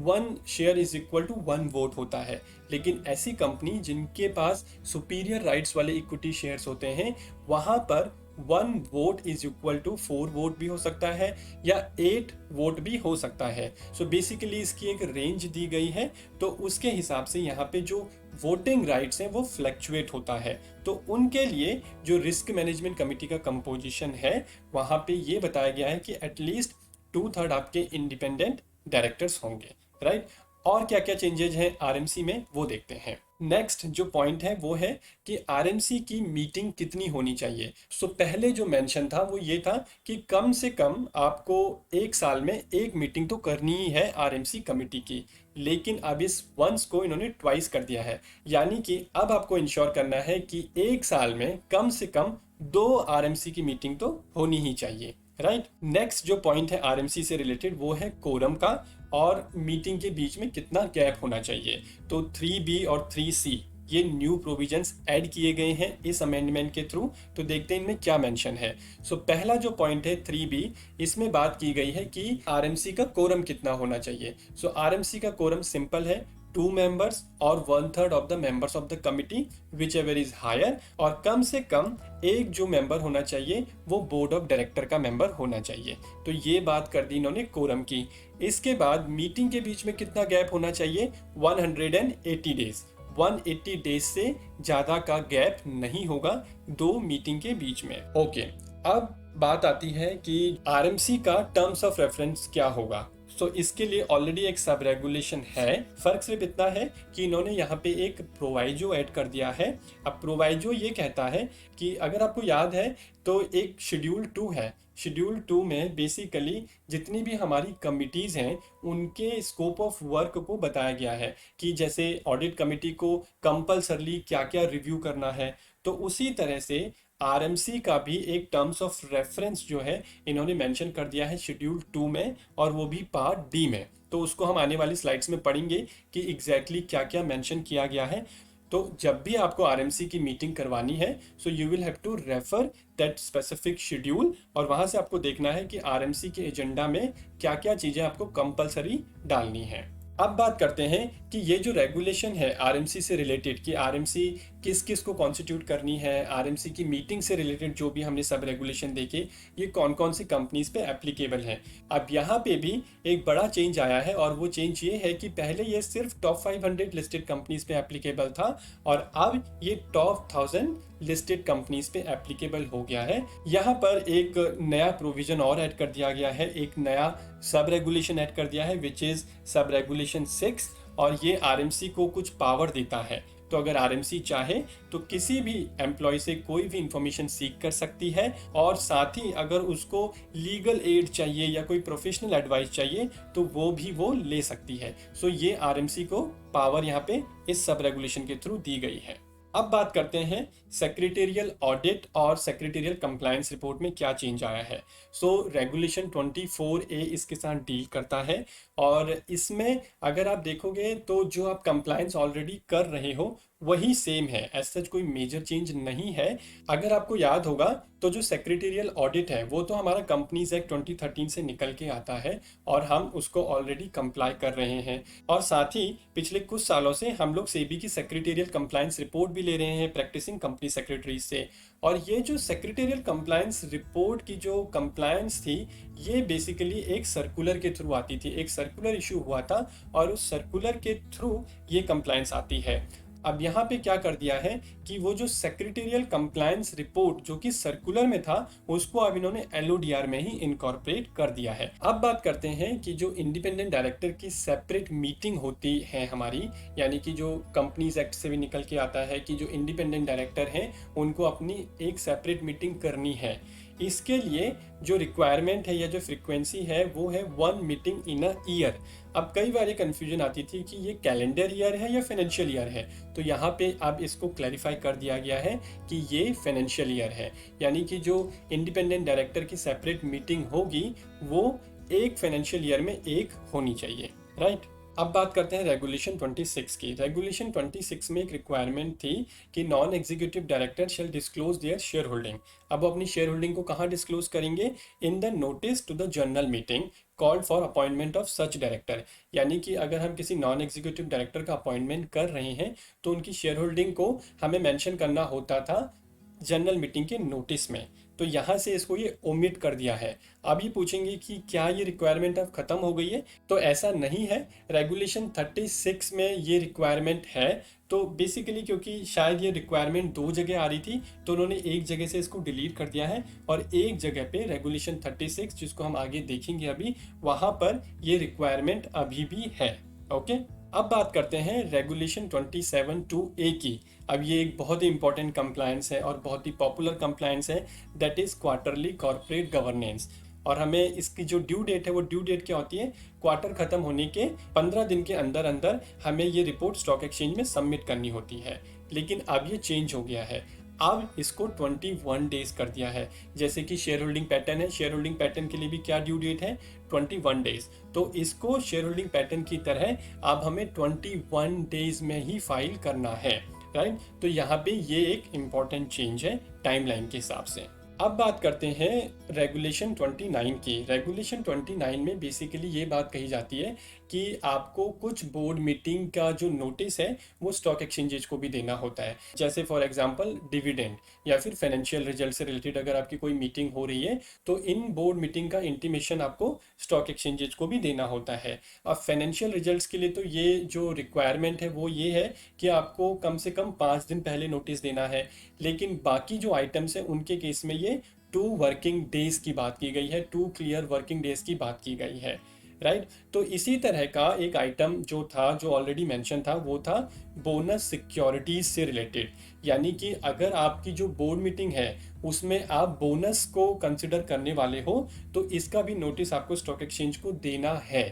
S1: 1 share is equal to 1 vote होता है, लेकिन ऐसी कंपनी जिनके पास सुपीरियर राइट्स वाले इक्विटी शेयर्स होते हैं वहां पर 1 vote is equal to 4 vote भी हो सकता है या 8 वोट भी हो सकता है। सो बेसिकली इसकी एक रेंज दी गई है, तो उसके हिसाब से यहाँ पे जो वोटिंग राइट्स हैं वो फ्लैक्चुएट होता है। तो उनके लिए जो रिस्क मैनेजमेंट कमेटी का कंपोजिशन है वहाँ पे ये बताया गया है कि एटलीस्ट 2/3 आपके इंडिपेंडेंट डायरेक्टर्स होंगे, राइट। और क्या क्या चेंजेज हैं आरएमसी में वो देखते हैं। नेक्स्ट जो पॉइंट है वो है कि आरएमसी की मीटिंग कितनी होनी चाहिए। सो पहले जो मेंशन था वो ये था कि कम से कम आपको एक साल में एक मीटिंग तो करनी ही है आरएमसी कमेटी की, लेकिन अब इस वंस को इन्होंने ट्वाइस कर दिया है, यानी कि अब आपको इंश्योर करना है कि एक साल में कम से कम 2 आरएमसी की मीटिंग तो होनी ही चाहिए, राइट। नेक्स्ट जो पॉइंट है आरएमसी से रिलेटेड वो है कोरम का और मीटिंग के बीच में कितना गैप होना चाहिए। तो 3B और 3C ये न्यू प्रोविजंस ऐड किए गए हैं इस अमेंडमेंट के थ्रू। तो देखते हैं इनमें क्या मेंशन है। सो पहला जो पॉइंट है 3B, इसमें बात की गई है कि आरएमसी का कोरम कितना होना चाहिए। सो आरएमसी का कोरम सिंपल है 2 मेंबर्स और 1/3 of the members of the committee whichever is higher, और कम से कम एक जो मेंबर होना चाहिए वो बोर्ड ऑफ डायरेक्टर का मेंबर होना चाहिए। तो ये बात कर दी इन्होंने कोरम की। इसके बाद मीटिंग के बीच में कितना गैप होना चाहिए, 180 डेज। 180 डेज से ज्यादा का गैप नहीं होगा 2 मीटिंग के बीच में। ओके, अब बात आती है कि आरएमसी का टर्म्स ऑफ रेफरेंस क्या होगा। सो इसके लिए ऑलरेडी एक सब रेगुलेशन है, फर्क सिर्फ इतना है कि इन्होंने यहाँ पे एक प्रोवाइजो ऐड कर दिया है। अब प्रोवाइजो ये कहता है कि अगर आपको याद है तो एक शेड्यूल 2 है, शेड्यूल 2 में बेसिकली जितनी भी हमारी कमिटीज़ हैं उनके स्कोप ऑफ वर्क को बताया गया है कि जैसे ऑडिट कमेटी को कंपल्सरली क्या क्या रिव्यू करना है। तो उसी तरह से आरएमसी का भी एक टर्म्स ऑफ रेफरेंस जो है इन्होंने मेंशन कर दिया है शेड्यूल 2 में, और वो भी पार्ट डी में। तो उसको हम आने वाली स्लाइड्स में पढ़ेंगे कि एग्जैक्टली क्या क्या मेंशन किया गया है। तो जब भी आपको आरएमसी की मीटिंग करवानी है so you will have to refer that specific schedule, और वहां से आपको देखना है कि आरएमसी के एजेंडा में क्या क्या चीजें आपको कंपलसरी डालनी है। अब बात करते हैं कि ये जो रेगुलेशन है आरएमसी से रिलेटेड कि आरएमसी किस किस को कॉन्स्टिट्यूट करनी है, आरएमसी की मीटिंग से रिलेटेड जो भी हमने सब रेगुलेशन देखे ये कौन कौन सी कंपनीज पे एप्लीकेबल है। अब यहाँ पे भी एक बड़ा चेंज आया है, और वो चेंज ये है कि पहले ये सिर्फ टॉप 500 लिस्टेड कंपनीज पे एप्लीकेबल था, और अब ये टॉप 1000 लिस्टेड कंपनीज पे एप्लीकेबल हो गया है। यहाँ पर एक नया प्रोविजन और ऐड कर दिया गया है, एक नया सब रेगुलेशन ऐड कर दिया है विच इज सब रेगुलेशन 6, और ये आरएमसी को कुछ पावर देता है। तो अगर आरएमसी चाहे तो किसी भी एम्प्लॉय से कोई भी इंफॉर्मेशन सीख कर सकती है, और साथ ही अगर उसको लीगल एड चाहिए या कोई प्रोफेशनल एडवाइस चाहिए तो वो ले सकती है। सो ये आरएमसी को पावर यहाँ पे इस सब रेगुलेशन के थ्रू दी गई है। अब बात करते हैं सेक्रेटेरियल ऑडिट और सेक्रेटेरियल कंप्लायंस रिपोर्ट में क्या चेंज आया है। सो रेगुलेशन 24A इसके साथ डील करता है, और इसमें अगर आप देखोगे तो जो आप कंप्लायंस ऑलरेडी कर रहे हो वही सेम है, एज सच कोई मेजर चेंज नहीं है। अगर आपको याद होगा तो जो सेक्रेटेरियल ऑडिट है वो तो हमारा कंपनीज एक्ट 2013 से निकल के आता है, और हम उसको ऑलरेडी कंप्लाई कर रहे हैं, और साथ ही पिछले कुछ सालों से हम लोग सेबी की सेक्रेटेरियल कंप्लायंस रिपोर्ट भी ले रहे हैं प्रैक्टिसिंग कंपनी सेक्रेटरी से। और ये जो सेक्रेटेरियल कंप्लायंस रिपोर्ट की जो कंप्लायंस थी ये बेसिकली एक सर्कुलर के थ्रू आती थी, एक सर्कुलर इशू हुआ था और उस सर्कुलर के थ्रू ये कंप्लायंस आती है। अब यहाँ पे क्या कर दिया है कि वो जो सेक्रेटेरियल कंप्लायंस रिपोर्ट जो कि सर्कुलर में था उसको अब इन्होंने एलओडीआर में ही इनकॉर्पोरेट कर दिया है। अब बात करते हैं कि जो इंडिपेंडेंट डायरेक्टर की सेपरेट मीटिंग होती है हमारी, यानी कि जो कंपनीज एक्ट से भी निकल के आता है कि जो इंडिपेंडेंट डायरेक्टर हैं उनको अपनी एक सेपरेट मीटिंग करनी है। इसके लिए जो रिक्वायरमेंट है या जो फ्रीक्वेंसी है वो है 1 मीटिंग इन अ ईयर। अब कई बार ये कन्फ्यूजन आती थी कि ये कैलेंडर ईयर है या फाइनेंशियल ईयर है, तो यहाँ पे अब इसको क्लैरिफाई कर दिया गया है कि ये फाइनेंशियल ईयर है, यानी कि जो इंडिपेंडेंट डायरेक्टर की सेपरेट मीटिंग होगी वो एक फाइनेंशियल ईयर में एक होनी चाहिए, राइट। अब बात करते हैं रेगुलेशन 26 की। रेगुलेशन 26 में एक रिक्वायरमेंट थी कि non executive director shall disclose their share holding. अब वो अपनी शेयर होल्डिंग को कहाँ डिस्क्लोज करेंगे? In the notice to the general meeting called for appointment of such director. यानी कि अगर हम किसी नॉन एग्जीक्यूटिव डायरेक्टर का अपॉइंटमेंट कर रहे हैं तो उनकी शेयर होल्डिंग को हमें मेंशन करना होता था जनरल मीटिंग के नोटिस में। तो यहाँ से इसको ये ओमिट कर दिया है। अब ये पूछेंगे कि क्या ये रिक्वायरमेंट अब खत्म हो गई है? तो ऐसा नहीं है। रेगुलेशन 36 में ये रिक्वायरमेंट है। तो बेसिकली क्योंकि शायद ये रिक्वायरमेंट दो जगह आ रही थी तो उन्होंने एक जगह से इसको डिलीट कर दिया है और एक जगह पे रेगुलेशन 36 जिसको हम आगे देखेंगे अभी, वहाँ पर ये रिक्वायरमेंट अभी भी है। ओके, अब बात करते हैं रेगुलेशन 27(2)(a की। अब ये एक बहुत ही इंपॉर्टेंट कंप्लायंस है और बहुत ही पॉपुलर कंप्लायंस है, that is quarterly corporate governance. और हमें इसकी जो ड्यू डेट है वो ड्यू डेट क्या होती है? क्वार्टर खत्म होने के 15 दिन के अंदर अंदर हमें ये रिपोर्ट स्टॉक एक्सचेंज में सबमिट करनी होती है। लेकिन अब ये चेंज हो गया है, अब इसको 21 डेज कर दिया है। जैसे कि शेयर होल्डिंग पैटर्न है, शेयर होल्डिंग पैटर्न के लिए भी क्या ड्यू डेट है? 21 डेज। तो इसको शेयर होल्डिंग पैटर्न की तरह अब हमें 21 डेज में ही फाइल करना है, राइट? तो यहाँ पे ये एक इम्पॉर्टेंट चेंज है टाइमलाइन के हिसाब से। अब बात करते हैं रेगुलेशन 29 की। रेगुलेशन 29 में बेसिकली ये बात कही जाती है कि आपको कुछ बोर्ड मीटिंग का जो नोटिस है वो स्टॉक एक्सचेंजेज को भी देना होता है। जैसे फॉर एग्जांपल डिविडेंड या फिर फाइनेंशियल रिजल्ट से रिलेटेड अगर आपकी कोई मीटिंग हो रही है तो इन बोर्ड मीटिंग का इंटीमेशन आपको स्टॉक एक्सचेंजेज को भी देना होता है। अब फाइनेंशियल रिजल्ट्स के लिए तो ये जो रिक्वायरमेंट है वो ये है कि आपको कम से कम 5 दिन पहले नोटिस देना है। लेकिन बाकी जो आइटम्स हैं उनके केस में ये 2 वर्किंग डेज की बात की गई है, 2 क्लियर वर्किंग डेज की बात की गई है, राइट? तो इसी तरह का एक आइटम जो था, जो ऑलरेडी मेंशन था, वो था बोनस सिक्योरिटीज से रिलेटेड। यानी कि अगर आपकी जो बोर्ड मीटिंग है उसमें आप बोनस को कंसिडर करने वाले हो तो इसका भी नोटिस आपको स्टॉक एक्सचेंज को देना है।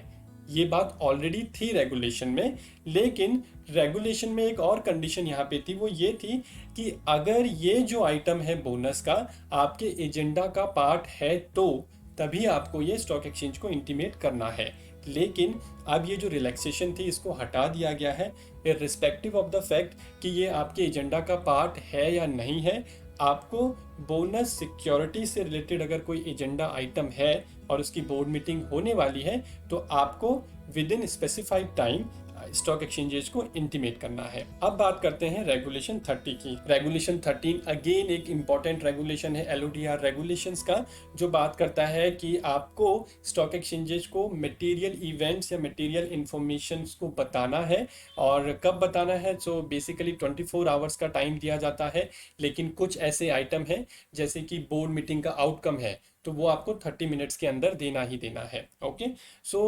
S1: ये बात ऑलरेडी थी रेगुलेशन में, लेकिन रेगुलेशन में एक और कंडीशन यहाँ पे थी, वो ये थी कि अगर ये जो आइटम है बोनस का आपके एजेंडा का पार्ट है तो तभी आपको ये स्टॉक एक्सचेंज को इंटीमेट करना है। लेकिन अब ये जो रिलैक्सेशन थी इसको हटा दिया गया है, इर्रिस्पेक्टिव ऑफ द फैक्ट कि ये आपके एजेंडा का पार्ट है या नहीं है। आपको बोनस सिक्योरिटी से रिलेटेड अगर कोई एजेंडा आइटम है और उसकी बोर्ड मीटिंग होने वाली है तो आपको with in specified time stock exchanges को इंटीमेट करना है। अब बात करते हैं रेगुलेशन 30 की। रेगुलेशन 13 अगेन एक इंपॉर्टेंट रेगुलेशन है एलओडीआर रेगुलेशंस का, जो बात करता है कि आपको स्टॉक एक्सचेंजेस को मटेरियल इवेंट्स या मटेरियल इंफॉर्मेशन को बताना है। और कब बताना है? सो बेसिकली 24 आवर्स का टाइम दिया जाता है, लेकिन कुछ ऐसे आइटम हैं जैसे कि बोर्ड मीटिंग का आउटकम है तो वो आपको 30 मिनट्स के अंदर देना ही देना है। ओके, सो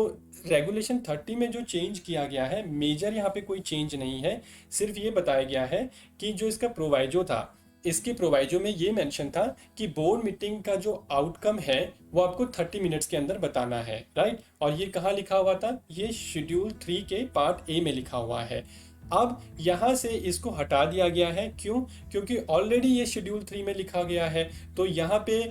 S1: रेगुलेशन 30 में जो चेंज किया गया है, मेजर यहाँ पे कोई चेंज नहीं है। सिर्फ ये बताया गया है कि जो इसका प्रोवाइजो था, इसके प्रोवाइजो में ये मेंशन था कि बोर्ड मीटिंग का जो आउटकम है वो आपको 30 मिनट्स के अंदर बताना है, राइट? और ये कहाँ लिखा हुआ था? ये शेड्यूल 3 के पार्ट ए में लिखा हुआ है। अब यहाँ से इसको हटा दिया गया है। क्यों? क्योंकि ऑलरेडी ये शेड्यूल 3 में लिखा गया है। तो यहाँ पे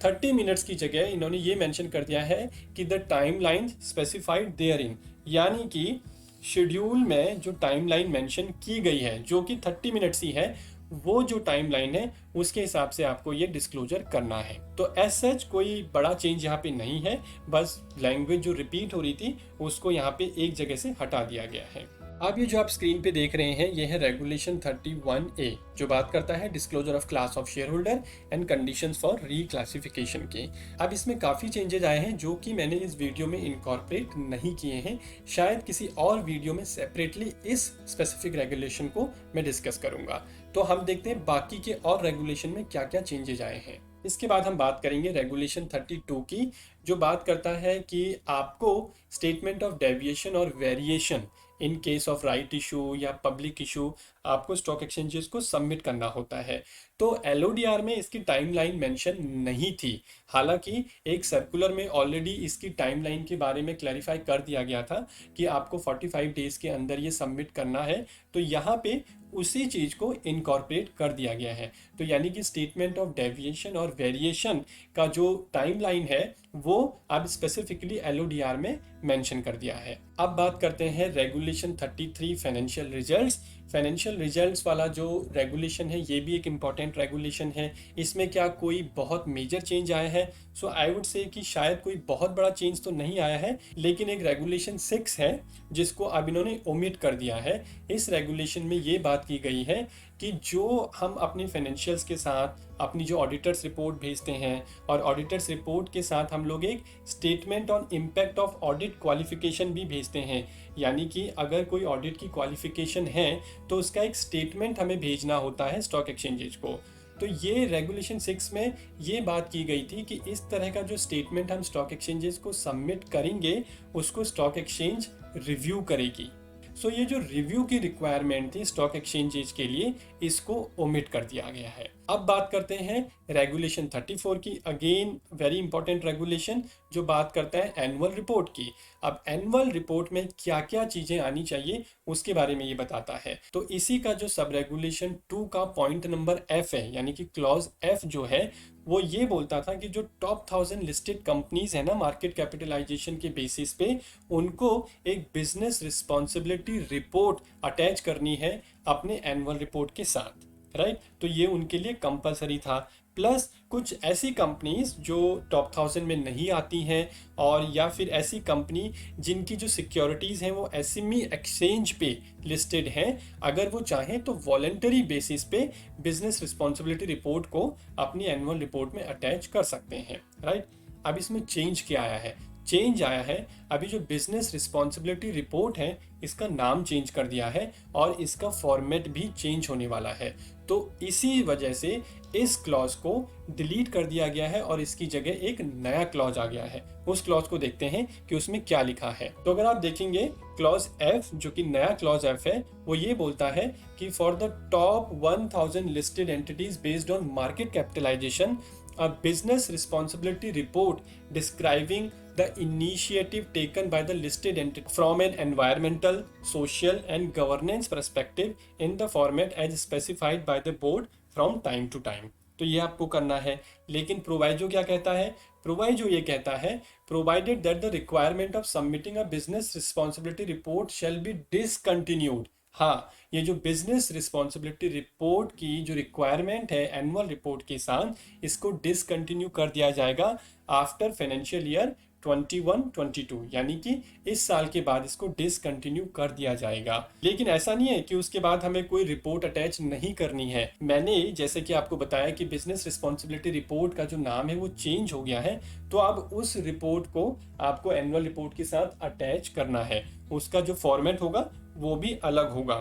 S1: 30 मिनट्स की जगह इन्होंने ये मेंशन कर दिया है कि the timeline specified therein, यानी कि शेड्यूल में जो टाइमलाइन मेंशन की गई है जो कि 30 मिनट्स ही है, वो जो टाइमलाइन है उसके हिसाब से आपको ये डिस्क्लोजर करना है। तो एज सच कोई बड़ा चेंज यहाँ पे नहीं है, बस लैंग्वेज जो रिपीट हो रही थी उसको यहाँ पे एक जगह से हटा दिया गया है। अब ये जो आप स्क्रीन पे देख रहे हैं ये है रेगुलेशन 31A, जो बात करता है disclosure of class of share holder and conditions for reclassification के। अब इसमें काफ़ी चेंजेस आए हैं जो कि मैंने इस वीडियो में इनकॉर्पोरेट नहीं किए हैं। शायद किसी और वीडियो में सेपरेटली इस स्पेसिफिक रेगुलेशन को मैं डिस्कस करूंगा। तो हम देखते हैं बाकी के और रेगुलेशन में क्या क्या चेंजेस आए हैं। इसके बाद हम बात करेंगे रेगुलेशन 32 की, जो बात करता है कि आपको स्टेटमेंट ऑफ डेविएशन और variation in case of right issue या पब्लिक इशू आपको स्टॉक एक्सचेंजेस को सबमिट करना होता है। तो एलओडीआर में इसकी टाइमलाइन मेंशन नहीं थी। हालांकि एक सर्कुलर में ऑलरेडी इसकी टाइमलाइन के बारे में क्लैरिफाई कर दिया गया था कि आपको 45 डेज के अंदर ये सबमिट करना है। तो यहाँ पे उसी चीज़ को इनकॉर्पोरेट कर दिया गया है। तो यानी कि स्टेटमेंट ऑफ डेविएशन और वेरिएशन का जो टाइमलाइन है वो अब स्पेसिफिकली एलओडीआर में मेंशन कर दिया है। अब बात करते हैं regulation 33 financial results. Financial results वाला जो रेगुलेशन है ये भी एक इम्पॉर्टेंट रेगुलेशन है। इसमें क्या कोई बहुत मेजर चेंज आया है? सो आई वुड से कि शायद कोई बहुत बड़ा चेंज तो नहीं आया है, लेकिन एक रेगुलेशन 6 है जिसको अब इन्होंने ओमिट कर दिया है। इस रेगुलेशन में ये बात की गई है कि जो हम अपने फाइनेंशियल्स के साथ अपनी जो ऑडिटर्स रिपोर्ट भेजते हैं और ऑडिटर्स रिपोर्ट के साथ हम लोग एक statement on impact of audit qualification भी भेजते हैं। यानी कि अगर कोई ऑडिट की क्वालिफिकेशन है तो उसका एक स्टेटमेंट हमें भेजना होता है स्टॉक एक्सचेंजेज को। तो ये रेगुलेशन 6 में ये बात की गई थी कि इस तरह का जो स्टेटमेंट हम स्टॉक एक्सचेंजेस को सबमिट करेंगे उसको स्टॉक एक्सचेंज रिव्यू करेगी। सो ये जो रिव्यू की रिक्वायरमेंट थी स्टॉक एक्सचेंजेज के लिए, इसको ओमिट कर दिया गया है। अब बात करते हैं रेगुलेशन 34 की। अगेन वेरी इंपॉर्टेंट रेगुलेशन जो बात करता है एनुअल रिपोर्ट की। अब एनुअल रिपोर्ट में क्या क्या चीजें आनी चाहिए उसके बारे में ये बताता है। तो इसी का जो सब रेगुलेशन 2 का पॉइंट नंबर F है, यानी कि क्लॉज F जो है वो ये बोलता था कि जो टॉप 1000 लिस्टेड कंपनीज है ना मार्केट कैपिटलाइजेशन के बेसिस पे, उनको एक बिजनेस रिस्पॉन्सिबिलिटी रिपोर्ट अटैच करनी है अपने एनुअल रिपोर्ट के साथ, राइट। तो ये उनके लिए कंपलसरी था। प्लस कुछ ऐसी कंपनीज जो टॉप 1000 में नहीं आती हैं, और या फिर ऐसी कंपनी जिनकी जो सिक्योरिटीज़ हैं वो एसएमई एक्सचेंज पे लिस्टेड हैं, अगर वो चाहें तो वॉलेंटरी बेसिस पे बिजनेस रिस्पॉन्सिबिलिटी रिपोर्ट को अपनी एनुअल रिपोर्ट में अटैच कर सकते हैं, राइट। अब इसमें चेंज क्या आया है? चेंज आया है अभी जो बिजनेस रिस्पॉन्सिबिलिटी रिपोर्ट है इसका नाम चेंज कर दिया है और इसका फॉर्मेट भी चेंज होने वाला है। तो इसी वजह से इस क्लॉज को डिलीट कर दिया गया है और इसकी जगह एक नया क्लॉज आ गया है। उस क्लॉज को देखते हैं कि उसमें क्या लिखा है। तो अगर आप देखेंगे क्लॉज F जो कि नया क्लॉज F है, वो ये बोलता है कि for the top 1000 listed entities based on market capitalisation, a business responsibility report describing the initiative taken by the listed entity from an environmental, social and governance perspective in the format as specified by the board from time to time। तो ये आपको करना है। लेकिन प्रोवाइजो क्या कहता है? प्रोवाइजो ये कहता है provided that the requirement of submitting a business responsibility report shall be discontinued. हाँ, ये जो बिजनेस रिस्पॉन्सिबिलिटी रिपोर्ट की जो रिक्वायरमेंट है एनुअल रिपोर्ट के साथ, इसको डिसकंटिन्यू कर दिया जाएगा आफ्टर फाइनेंशियल ईयर 21-22, यानी कि इस साल के बाद इसको डिसकंटिन्यू कर दिया जाएगा। लेकिन ऐसा नहीं है कि उसके बाद हमें कोई रिपोर्ट अटैच नहीं करनी है। मैंने जैसे कि आपको बताया कि बिजनेस रिस्पॉन्सिबिलिटी रिपोर्ट का जो नाम है वो चेंज हो गया है, तो अब उस रिपोर्ट को आपको एनुअल रिपोर्ट के साथ अटैच करना है। उसका जो फॉर्मेट होगा वो भी अलग होगा।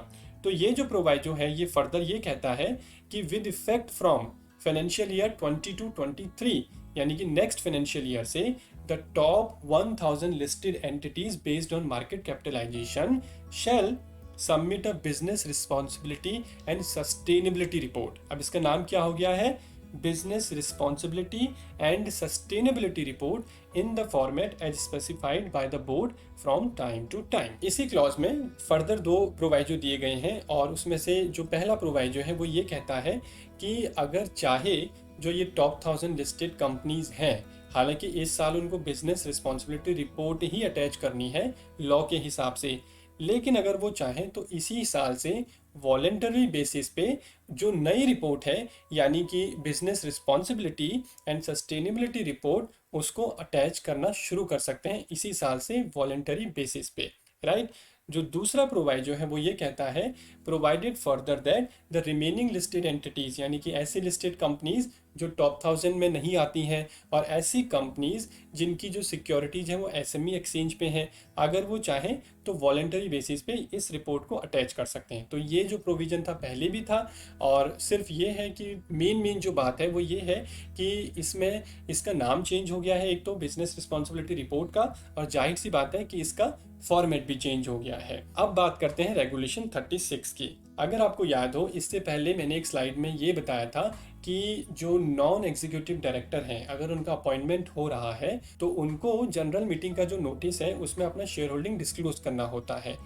S1: तो ये जो प्रोवाइजो है ये फर्दर ये कहता है कि with effect from financial year 22-23, यानी कि नेक्स्ट फाइनेंशियल ईयर से, the top 1000 listed entities based on market capitalisation shall submit a business responsibility and sustainability report. अब इसका नाम क्या हो गया है? Business responsibility and sustainability report in the format as specified by the board from time to time. इसी क्लॉज में फर्दर 2 प्रोवाइजो दिए गए हैं और उसमें से जो पहला प्रोवाइजो है वो ये कहता है कि अगर चाहे जो ये टॉप 1000 लिस्टेड कंपनीज हैं, हालांकि इस साल उनको बिजनेस रिस्पॉन्सिबिलिटी रिपोर्ट ही अटैच करनी है लॉ के हिसाब से, लेकिन अगर वो चाहें तो इसी साल से वॉलेंटरी बेसिस पे जो नई रिपोर्ट है यानी कि business responsibility and sustainability report, उसको अटैच करना शुरू कर सकते हैं इसी साल से वॉलेंटरी बेसिस पे, राइट। जो दूसरा प्रोवाइजो है वो ये कहता है provided further that the remaining listed entities, यानी कि ऐसी लिस्टेड कंपनीज जो टॉप 1000 में नहीं आती हैं और ऐसी कंपनीज जिनकी जो सिक्योरिटीज हैं वो एसएमई एक्सचेंज पे हैं, अगर वो चाहें तो वॉलेंटरी बेसिस पे इस रिपोर्ट को अटैच कर सकते हैं। तो ये जो प्रोविजन था पहले भी था, और सिर्फ ये है कि मेन जो बात है वो ये है कि इसमें इसका नाम चेंज हो गया है एक तो बिजनेस रिस्पॉन्सिबिलिटी रिपोर्ट का, और जाहिर सी बात है कि इसका फॉर्मेट भी चेंज हो गया है। अब बात करते हैं रेगुलेशन 36 की। अगर आपको याद हो, इससे पहले मैंने एक स्लाइड में ये बताया था कि जो नॉन एग्जीक्यूटिव डायरेक्टर हैं, अगर उनका अपॉइंटमेंट हो रहा है तो उनको जनरल मीटिंग का जो नोटिस है उसमें अपना शेयर होल्डिंग डिस्क्लोज करना होता है,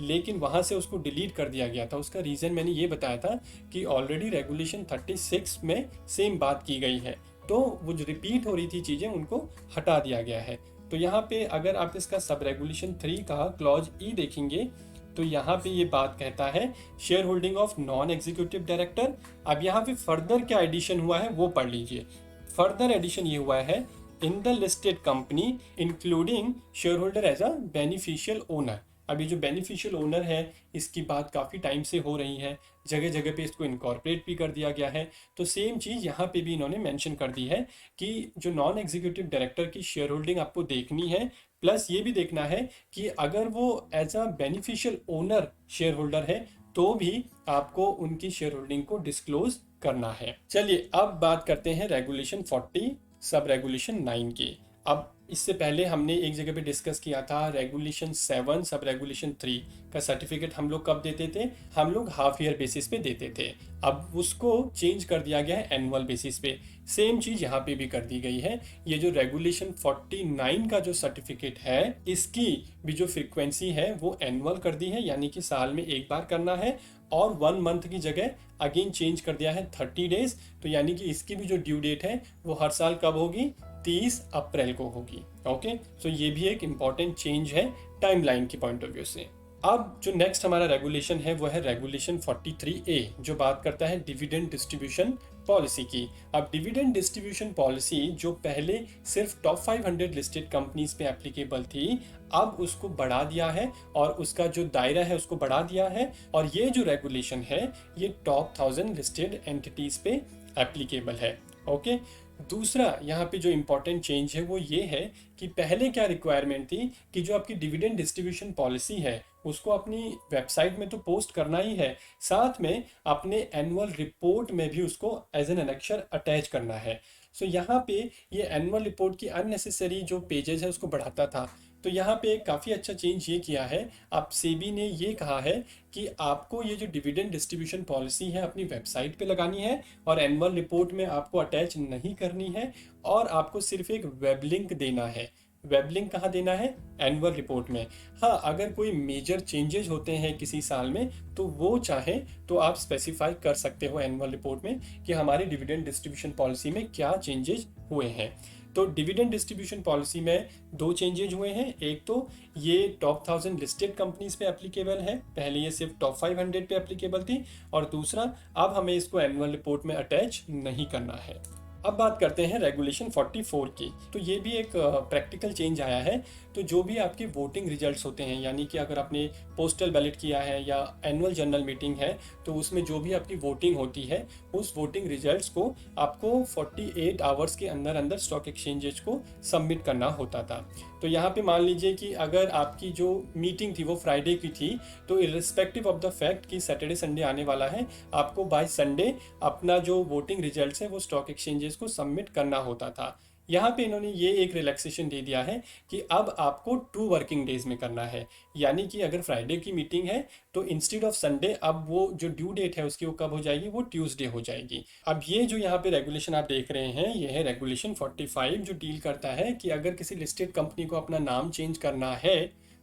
S1: लेकिन वहाँ से उसको डिलीट कर दिया गया था। उसका रीज़न मैंने ये बताया था कि ऑलरेडी रेगुलेशन 36 में सेम बात की गई है, तो वो जो रिपीट हो रही थी चीज़ें उनको हटा दिया गया है। तो यहाँ पे अगर आप इसका सब रेगुलेशन 3 का क्लॉज ई देखेंगे तो यहाँ पे ये बात कहता है share holding of non executive director. अब यहाँ पे फर्दर क्या एडिशन हुआ है वो पढ़ लीजिए। फर्दर एडिशन ये हुआ है, in the listed company including share holder as a beneficial owner. अभी जो बेनिफिशियल ओनर है इसकी बात काफ़ी टाइम से हो रही है, जगह जगह पे इसको इनकॉर्पोरेट भी कर दिया गया है। तो सेम चीज़ यहाँ पे भी इन्होंने मेंशन कर दी है कि जो नॉन एग्जीक्यूटिव डायरेक्टर की शेयर होल्डिंग आपको देखनी है, प्लस ये भी देखना है कि अगर वो as a beneficial owner share holder है तो भी आपको उनकी शेयर होल्डिंग को डिस्क्लोज करना है। चलिए अब बात करते हैं रेगुलेशन 40 सब रेगुलेशन 9 की। अब इससे पहले हमने एक जगह पे डिस्कस किया था रेगुलेशन 7 सब रेगुलेशन 3 का सर्टिफिकेट हम लोग कब देते थे, हम लोग हाफ ईयर बेसिस पे देते थे। अब उसको चेंज कर दिया गया है एनुअल बेसिस पे। सेम चीज़ यहाँ पे भी कर दी गई है। ये जो रेगुलेशन 49 का जो सर्टिफिकेट है इसकी भी जो फ्रीक्वेंसी है वो एनुअल कर दी है, यानी कि साल में एक बार करना है, और 1 मंथ की जगह अगेन चेंज कर दिया है 30 डेज। तो यानी कि इसकी भी जो ड्यू डेट है वो हर साल कब होगी, 30 अप्रैल को होगी। ओके, सो ये भी एक इम्पॉर्टेंट चेंज है टाइमलाइन की पॉइंट ऑफ व्यू से। अब जो नेक्स्ट हमारा रेगुलेशन है वो है रेगुलेशन 43A, जो बात करता है डिविडेंड डिस्ट्रीब्यूशन पॉलिसी की। अब डिविडेंड डिस्ट्रीब्यूशन पॉलिसी जो पहले सिर्फ टॉप 500 लिस्टेड कंपनीज पे एप्लीकेबल थी, अब उसको बढ़ा दिया है और उसका जो दायरा है उसको बढ़ा दिया है, और ये जो रेगुलेशन है ये टॉप 1000 लिस्टेड एंटिटीज पे एप्लीकेबल है। ओके, दूसरा यहाँ पे जो इम्पोर्टेंट चेंज है वो ये है कि पहले क्या रिक्वायरमेंट थी कि जो आपकी डिविडेंड डिस्ट्रीब्यूशन पॉलिसी है उसको अपनी वेबसाइट में तो पोस्ट करना ही है, साथ में अपने एनुअल रिपोर्ट में भी उसको एज एन एनेक्चर अटैच करना है। सो यहाँ पे ये एनुअल रिपोर्ट की अननेसेसरी जो पेजेस है उसको बढ़ाता था। तो यहाँ पे काफ़ी अच्छा चेंज ये किया है, अब सेबी ने ये कहा है कि आपको ये जो डिविडेंड डिस्ट्रीब्यूशन पॉलिसी है अपनी वेबसाइट पे लगानी है और एनुअल रिपोर्ट में आपको अटैच नहीं करनी है, और आपको सिर्फ एक वेब लिंक देना है। वेब लिंक कहाँ देना है, एनुअल रिपोर्ट में। हाँ, अगर कोई मेजर चेंजेस होते हैं किसी साल में तो वो चाहे तो आप स्पेसिफाई कर सकते हो एनुअल रिपोर्ट में कि हमारी डिविडेंड डिस्ट्रीब्यूशन पॉलिसी में क्या चेंजेस हुए हैं। तो डिविडेंड डिस्ट्रीब्यूशन पॉलिसी में 2 चेंजेज हुए हैं। एक तो ये टॉप 1000 लिस्टेड कंपनीज पे एप्लीकेबल है, पहले ये सिर्फ टॉप 500 पे एप्लीकेबल थी, और दूसरा अब हमें इसको एनुअल रिपोर्ट में अटैच नहीं करना है। अब बात करते हैं रेगुलेशन 44 की। तो ये भी एक प्रैक्टिकल चेंज आया है। तो जो भी आपके वोटिंग रिजल्ट्स होते हैं, यानी कि अगर आपने पोस्टल बैलेट किया है या एनुअल जनरल मीटिंग है तो उसमें जो भी आपकी वोटिंग होती है उस वोटिंग रिजल्ट्स को आपको 48 आवर्स के अंदर अंदर स्टॉक एक्सचेंजेस को सबमिट करना होता था। तो यहाँ पे मान लीजिए कि अगर आपकी जो मीटिंग थी वो फ्राइडे की थी, तो इर्रिस्पेक्टिव ऑफ द फैक्ट कि सैटरडे संडे आने वाला है, आपको बाय संडे अपना जो वोटिंग रिजल्ट्स है वो स्टॉक एक्सचेंजेस को सबमिट करना होता था। यहाँ पे इन्होंने ये एक रिलैक्सेशन दे दिया है कि अब आपको 2 वर्किंग डेज में करना है, यानी कि अगर फ्राइडे की मीटिंग है तो इंस्टेड ऑफ संडे अब वो जो ड्यू डेट है उसकी वो कब हो जाएगी, वो ट्यूसडे हो जाएगी। अब ये जो यहाँ पे रेगुलेशन आप देख रहे हैं ये है रेगुलेशन 45, जो डील करता है कि अगर किसी लिस्टेड कंपनी को अपना नाम चेंज करना है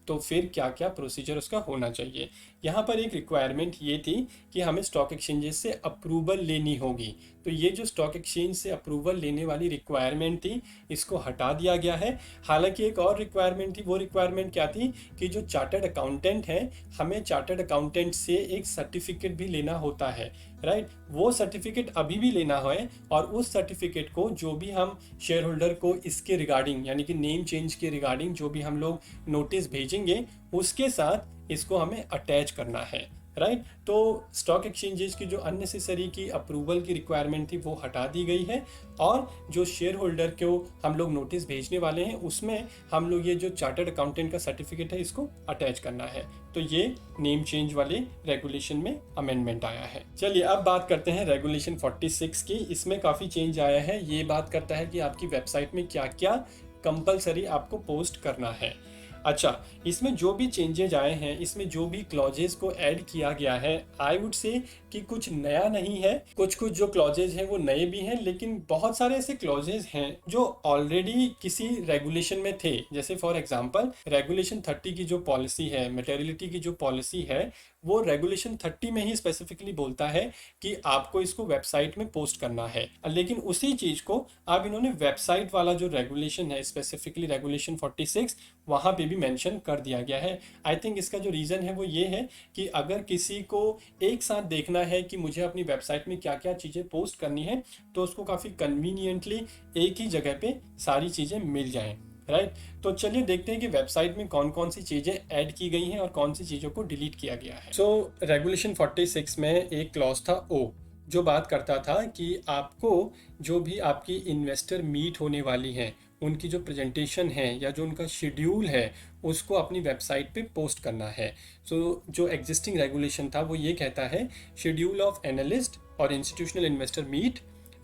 S1: तो फिर क्या क्या प्रोसीजर उसका होना चाहिए। यहाँ पर एक रिक्वायरमेंट ये थी कि हमें स्टॉक एक्सचेंजेस से अप्रूवल लेनी होगी। तो ये जो स्टॉक एक्सचेंज से अप्रूवल लेने वाली रिक्वायरमेंट थी इसको हटा दिया गया है। हालांकि एक और रिक्वायरमेंट थी, वो रिक्वायरमेंट क्या थी कि जो चार्टर्ड अकाउंटेंट है, हमें चार्टर्ड अकाउंटेंट से एक सर्टिफिकेट भी लेना होता है, राइट। वो सर्टिफिकेट अभी भी लेना है, और उस सर्टिफिकेट को जो भी हम शेयर होल्डर को इसके रिगार्डिंग, यानी कि नेम चेंज के रिगार्डिंग जो भी हम लोग नोटिस भेजेंगे उसके साथ इसको हमें अटैच करना है, राइट। तो स्टॉक एक्सचेंजेस की जो अननेसेसरी की अप्रूवल की रिक्वायरमेंट थी वो हटा दी गई है, और जो शेयर होल्डर को हम लोग नोटिस भेजने वाले हैं उसमें हम लोग ये जो चार्टर्ड अकाउंटेंट का सर्टिफिकेट है इसको अटैच करना है। तो ये नेम चेंज वाले रेगुलेशन में अमेंडमेंट आया है। चलिए अब बात करते हैं रेगुलेशन 46 की। इसमें काफ़ी चेंज आया है। ये बात करता है कि आपकी वेबसाइट में क्या क्या कंपलसरी आपको पोस्ट करना है। अच्छा, इसमें जो भी चेंजेज आए हैं, इसमें जो भी क्लॉजेस को ऐड किया गया है, आई वुड से कि कुछ नया नहीं है। कुछ कुछ जो क्लॉजेज हैं वो नए भी हैं, लेकिन बहुत सारे ऐसे क्लॉजेज हैं जो ऑलरेडी किसी रेगुलेशन में थे। जैसे फॉर एग्जांपल रेगुलेशन 30 की जो पॉलिसी है, मटेरियलिटी की जो पॉलिसी है, वो रेगुलेशन 30 में ही स्पेसिफिकली बोलता है कि आपको इसको वेबसाइट में पोस्ट करना है। लेकिन उसी चीज को अब इन्होंने वेबसाइट वाला जो रेगुलेशन है, स्पेसिफिकली रेगुलेशन 46, वहां पे भी मेंशन कर दिया गया है। आई थिंक इसका जो रीजन है वो ये है कि अगर किसी को एक साथ देखना है कि मुझे अपनी वेबसाइट में क्या क्या चीजें पोस्ट करनी है, तो उसको काफी कन्वीनियंटली एक ही जगह पे सारी चीजें मिल जाएं। राइट, तो चलिए देखते हैं कि वेबसाइट में कौन कौन सी चीजें ऐड की गई हैं और कौन सी चीजों को डिलीट किया गया है। सो रेगुलेशन 46 में एक क्लॉज था ओ, जो बात करता था कि आपको जो भी आपकी इन्वेस्टर मीट होने वाली हैं, उनकी जो प्रेजेंटेशन है या जो उनका शेड्यूल है, उसको अपनी वेबसाइट पे पोस्ट करना है। सो जो एग्जिस्टिंग रेगुलेशन था वो ये कहता है, शेड्यूल ऑफ एनालिस्ट और institutional investor meet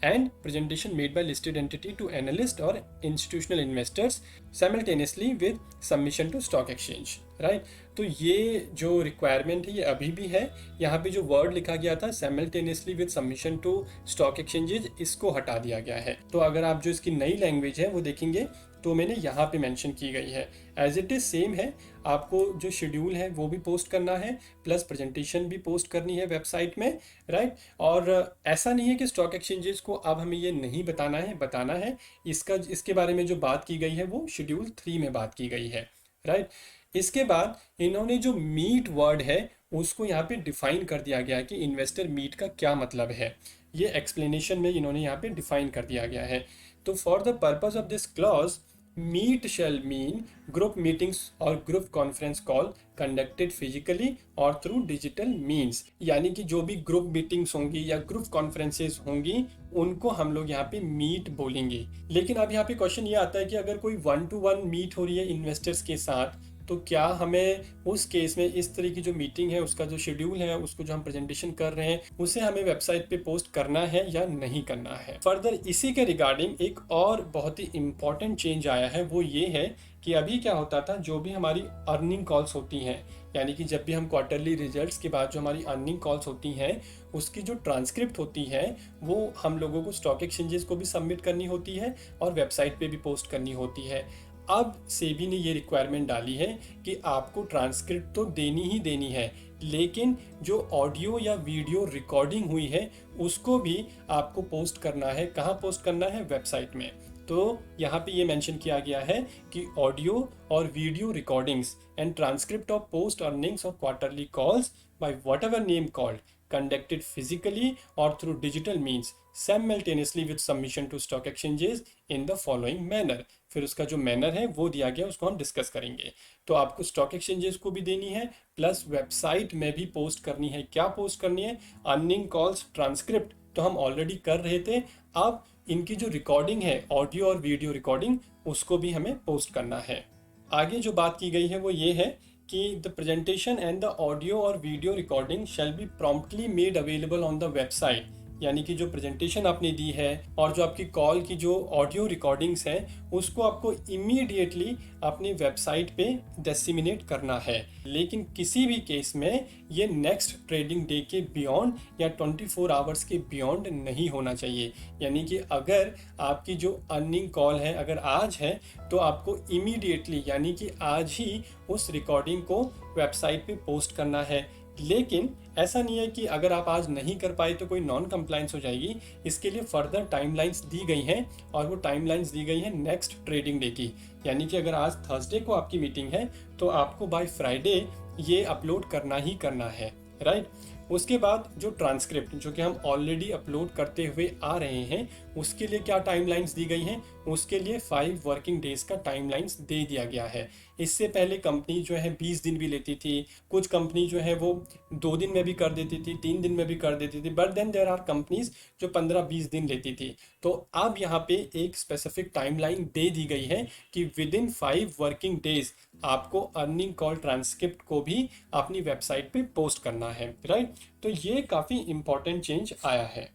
S1: and presentation made by listed entity to analyst or institutional investors simultaneously with submission to stock exchange, right? तो ये जो रिक्वायरमेंट है ये अभी भी है। यहाँ पे जो वर्ड लिखा गया था simultaneously with submission to stock exchanges, इसको हटा दिया गया है। तो अगर आप जो इसकी नई लैंग्वेज है वो देखेंगे तो मैंने यहाँ पे मेंशन की गई है। एज इट इज सेम है, आपको जो शेड्यूल है वो भी पोस्ट करना है, प्लस प्रेजेंटेशन भी पोस्ट करनी है वेबसाइट में, राइट। और ऐसा नहीं है कि स्टॉक एक्सचेंजेस को अब हमें ये नहीं बताना है, बताना है। इसके बारे में जो बात की गई है वो शेड्यूल 3 में बात की गई है, राइट। इसके बाद इन्होंने जो मीट वर्ड है उसको यहाँ पे डिफाइन कर दिया गया है कि इन्वेस्टर मीट का क्या मतलब है। ये एक्सप्लेनेशन में इन्होंने यहाँ पे डिफाइन कर दिया गया है। तो for the purpose of this clause, meet shall mean group meetings और group conference call conducted physically और थ्रू डिजिटल मीन्स। यानी कि जो भी ग्रुप मीटिंग्स होंगी या ग्रुप कॉन्फ्रेंसेस होंगी उनको हम लोग यहाँ पे मीट बोलेंगे। लेकिन अब यहाँ पे क्वेश्चन ये आता है कि अगर कोई 1-to-1 मीट हो रही है इन्वेस्टर्स के साथ, तो क्या हमें उस केस में इस तरह की जो मीटिंग है उसका जो शेड्यूल है, उसको जो हम प्रेजेंटेशन कर रहे हैं, उसे हमें वेबसाइट पे पोस्ट करना है या नहीं करना है। फर्दर इसी के रिगार्डिंग एक और बहुत ही इंपॉर्टेंट चेंज आया है, वो ये है कि अभी क्या होता था, जो भी हमारी अर्निंग कॉल्स होती हैं, यानी कि जब भी हम क्वार्टरली रिजल्ट्स के बाद जो हमारी अर्निंग कॉल्स होती हैं उसकी जो ट्रांसक्रिप्ट होती है वो हम लोगों को स्टॉक एक्सचेंजेस को भी सबमिट करनी होती है और वेबसाइट पे भी पोस्ट करनी होती है। अब सेबी ने ये रिक्वायरमेंट डाली है कि आपको ट्रांसक्रिप्ट तो देनी ही देनी है, लेकिन जो ऑडियो या वीडियो रिकॉर्डिंग हुई है उसको भी आपको पोस्ट करना है। कहाँ पोस्ट करना है? वेबसाइट में। तो यहाँ पे ये मेंशन किया गया है कि ऑडियो और video recordings and transcript of post earnings और quarterly calls by whatever name called conducted physically or through digital means simultaneously with submission to stock exchanges in the following manner। फिर उसका जो मैनर है वो दिया गया, उसको हम डिस्कस करेंगे। तो आपको स्टॉक एक्सचेंजेस को भी देनी है, प्लस वेबसाइट में भी पोस्ट करनी है। क्या पोस्ट करनी है? अर्निंग कॉल्स ट्रांसक्रिप्ट तो हम ऑलरेडी कर रहे थे, अब इनकी जो रिकॉर्डिंग है, ऑडियो और वीडियो रिकॉर्डिंग, उसको भी हमें पोस्ट करना है। आगे जो बात की गई है वो ये है कि the presentation and the audio और video recording shall be promptly made available on the website. यानी कि जो प्रेजेंटेशन आपने दी है और जो आपकी कॉल की जो ऑडियो रिकॉर्डिंग्स हैं उसको आपको इमीडिएटली अपनी वेबसाइट पे डिसेमिनेट करना है। लेकिन किसी भी केस में ये नेक्स्ट ट्रेडिंग डे के बियॉन्ड या 24 आवर्स के बियॉन्ड नहीं होना चाहिए। यानी कि अगर आपकी जो अर्निंग कॉल है अगर आज है तो आपको इमीडिएटली यानी कि आज ही उस रिकॉर्डिंग को वेबसाइट पे पोस्ट करना है। लेकिन ऐसा नहीं है कि अगर आप आज नहीं कर पाए तो कोई नॉन कंप्लायंस हो जाएगी। इसके लिए फर्दर टाइमलाइंस दी गई हैं और वो टाइमलाइंस दी गई हैं नेक्स्ट ट्रेडिंग डे की। यानी कि अगर आज थर्सडे को आपकी मीटिंग है तो आपको बाय फ्राइडे ये अपलोड करना ही करना है, राइट। उसके बाद जो ट्रांसक्रिप्ट जो कि हम ऑलरेडी अपलोड करते हुए आ रहे हैं उसके लिए क्या टाइमलाइंस दी गई हैं? उसके लिए 5 वर्किंग डेज का टाइमलाइंस दे दिया गया है। इससे पहले कंपनी जो है 20 दिन भी लेती थी, कुछ कंपनी जो है वो 2 दिन में भी कर देती थी, 3 दिन में भी कर देती थी, but then there are companies जो 15-20 दिन लेती थी। तो अब यहाँ पे एक स्पेसिफिक टाइमलाइन दे दी गई है कि विद इन 5 वर्किंग डेज आपको अर्निंग कॉल ट्रांसक्रिप्ट को भी अपनी वेबसाइट पे पोस्ट करना है, राइट। तो ये काफ़ी इंपॉर्टेंट चेंज आया है।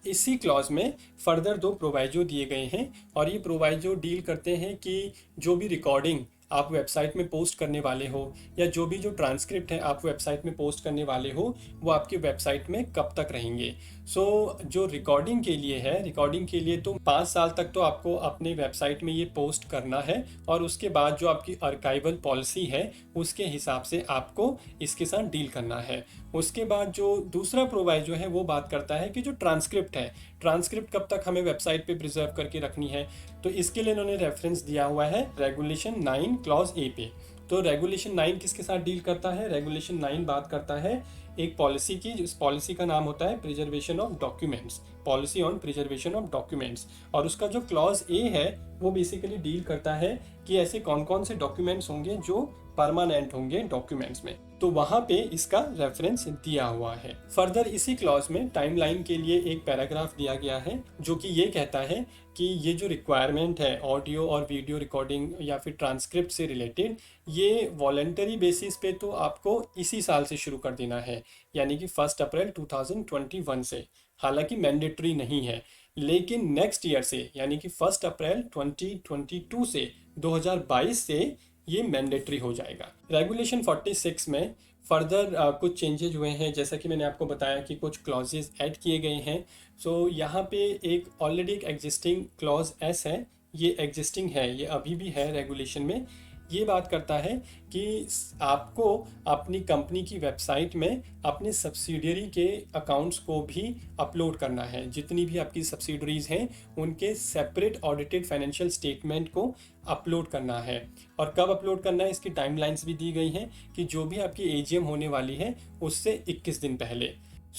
S1: इसी क्लॉज में फर्दर 2 प्रोवाइजो दिए गए हैं और ये प्रोवाइजो डील करते हैं कि जो भी रिकॉर्डिंग आप वेबसाइट में पोस्ट करने वाले हो, या जो ट्रांसक्रिप्ट है आप वेबसाइट में पोस्ट करने वाले हो, वो आपकी वेबसाइट में कब तक रहेंगे। जो रिकॉर्डिंग के लिए है, रिकॉर्डिंग के लिए तो 5 साल तक तो आपको अपने वेबसाइट में ये पोस्ट करना है, और उसके बाद जो आपकी आर्काइवल पॉलिसी है उसके हिसाब से आपको इसके साथ डील करना है। उसके बाद जो दूसरा प्रोवाइजो है वो बात करता है कि जो ट्रांसक्रिप्ट है, ट्रांसक्रिप्ट कब तक हमें वेबसाइट पे प्रिजर्व करके रखनी है। तो इसके लिए इन्होंने रेफरेंस दिया हुआ है रेगुलेशन 9 क्लॉज ए पे। तो रेगुलेशन 9 किसके साथ डील करता है? रेगुलेशन 9 बात करता है एक पॉलिसी की, जिस पॉलिसी का नाम होता है preservation of documents, policy on preservation of documents. और उसका जो क्लॉज ए है वो बेसिकली डील करता है कि ऐसे कौन कौन से डॉक्यूमेंट्स होंगे जो परमानेंट होंगे डॉक्यूमेंट्स में। तो वहां पे इसका रेफरेंस दिया हुआ है। फर्दर इसी क्लॉज में टाइमलाइन के लिए एक पैराग्राफ दिया गया है जो कि ये कहता है कि ये जो रिक्वायरमेंट है ऑडियो और वीडियो रिकॉर्डिंग या फिर ट्रांसक्रिप्ट से रिलेटेड, ये वॉलेंटरी बेसिस पे तो आपको इसी साल से शुरू कर देना है, यानी कि 1 अप्रैल 2021 से। हालांकि मैंडेटरी नहीं है, लेकिन नेक्स्ट ईयर से यानी कि 1 अप्रैल 2022 से 2022 से ये मैंडेटरी हो जाएगा। रेगुलेशन 46 में फर्दर कुछ चेंजेज हुए हैं, जैसा कि मैंने आपको बताया कि कुछ क्लॉजेज ऐड किए गए हैं। यहाँ पे एक ऑलरेडी एक एग्जिस्टिंग क्लॉज एस है, ये एग्जिस्टिंग है, ये अभी भी है रेगुलेशन में। ये बात करता है कि आपको अपनी कंपनी की वेबसाइट में अपने सब्सिडियरी के अकाउंट्स को भी अपलोड करना है। जितनी भी आपकी सब्सिडरीज हैं उनके सेपरेट ऑडिटेड फाइनेंशियल स्टेटमेंट को अपलोड करना है। और कब अपलोड करना है इसकी टाइमलाइंस भी दी गई हैं कि जो भी आपकी एजीएम होने वाली है उससे 21 दिन पहले।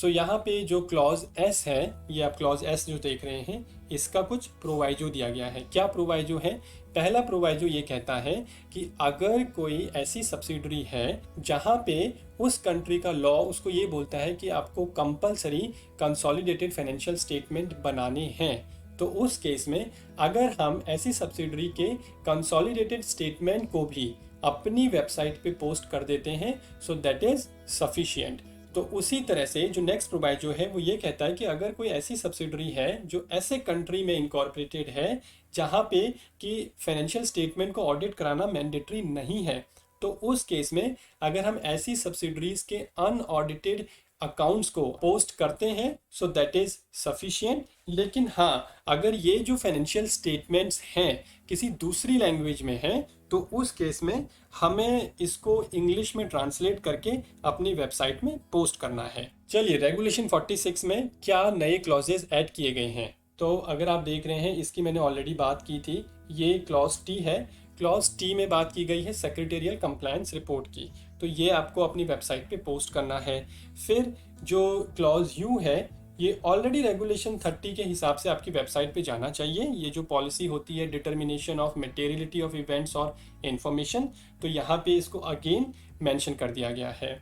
S1: यहाँ पे जो क्लॉज एस है, ये आप क्लॉज एस जो देख रहे हैं, इसका कुछ प्रोवाइजो दिया गया है। क्या प्रोवाइजो है? पहला प्रोवाइजो ये कहता है कि अगर कोई ऐसी सब्सिडरी है जहाँ पे उस कंट्री का लॉ उसको ये बोलता है कि आपको कंपलसरी कंसोलिडेटेड फाइनेंशियल स्टेटमेंट बनाने हैं, तो उस केस में अगर हम ऐसी सब्सिडरी के कंसोलिडेटेड स्टेटमेंट को भी अपनी वेबसाइट पे पोस्ट कर देते हैं, सो दैट इज सफिशिएंट। तो उसी तरह से जो नेक्स्ट प्रोवाइजो है वो ये कहता है कि अगर कोई ऐसी सब्सिडरी है जो ऐसे कंट्री में इनकॉर्पोरेटेड है जहाँ पे कि फाइनेंशियल स्टेटमेंट को ऑडिट कराना मैंडेटरी नहीं है, तो उस केस में अगर हम ऐसी सब्सिडरीज के अनऑडिटेड अकाउंट्स को पोस्ट करते हैं, सो दैट इज सफिशिएंट। लेकिन हाँ, अगर ये जो फाइनेंशियल स्टेटमेंट्स हैं किसी दूसरी लैंग्वेज में हैं, तो उस केस में हमें इसको इंग्लिश में ट्रांसलेट करके अपनी वेबसाइट में पोस्ट करना है। चलिए, रेगुलेशन 46 में क्या नए क्लॉजेज ऐड किए गए हैं। तो अगर आप देख रहे हैं, इसकी मैंने ऑलरेडी बात की थी, ये क्लॉज टी है। क्लॉज टी में बात की गई है सेक्रेटेरियल कंप्लायंस रिपोर्ट की, तो ये आपको अपनी वेबसाइट पे पोस्ट करना है। फिर जो क्लॉज यू है, ये ऑलरेडी रेगुलेशन 30 के हिसाब से आपकी वेबसाइट पे जाना चाहिए। ये जो पॉलिसी होती है determination of materiality of events और इंफॉर्मेशन, तो यहाँ पे इसको अगेन मेंशन कर दिया गया है।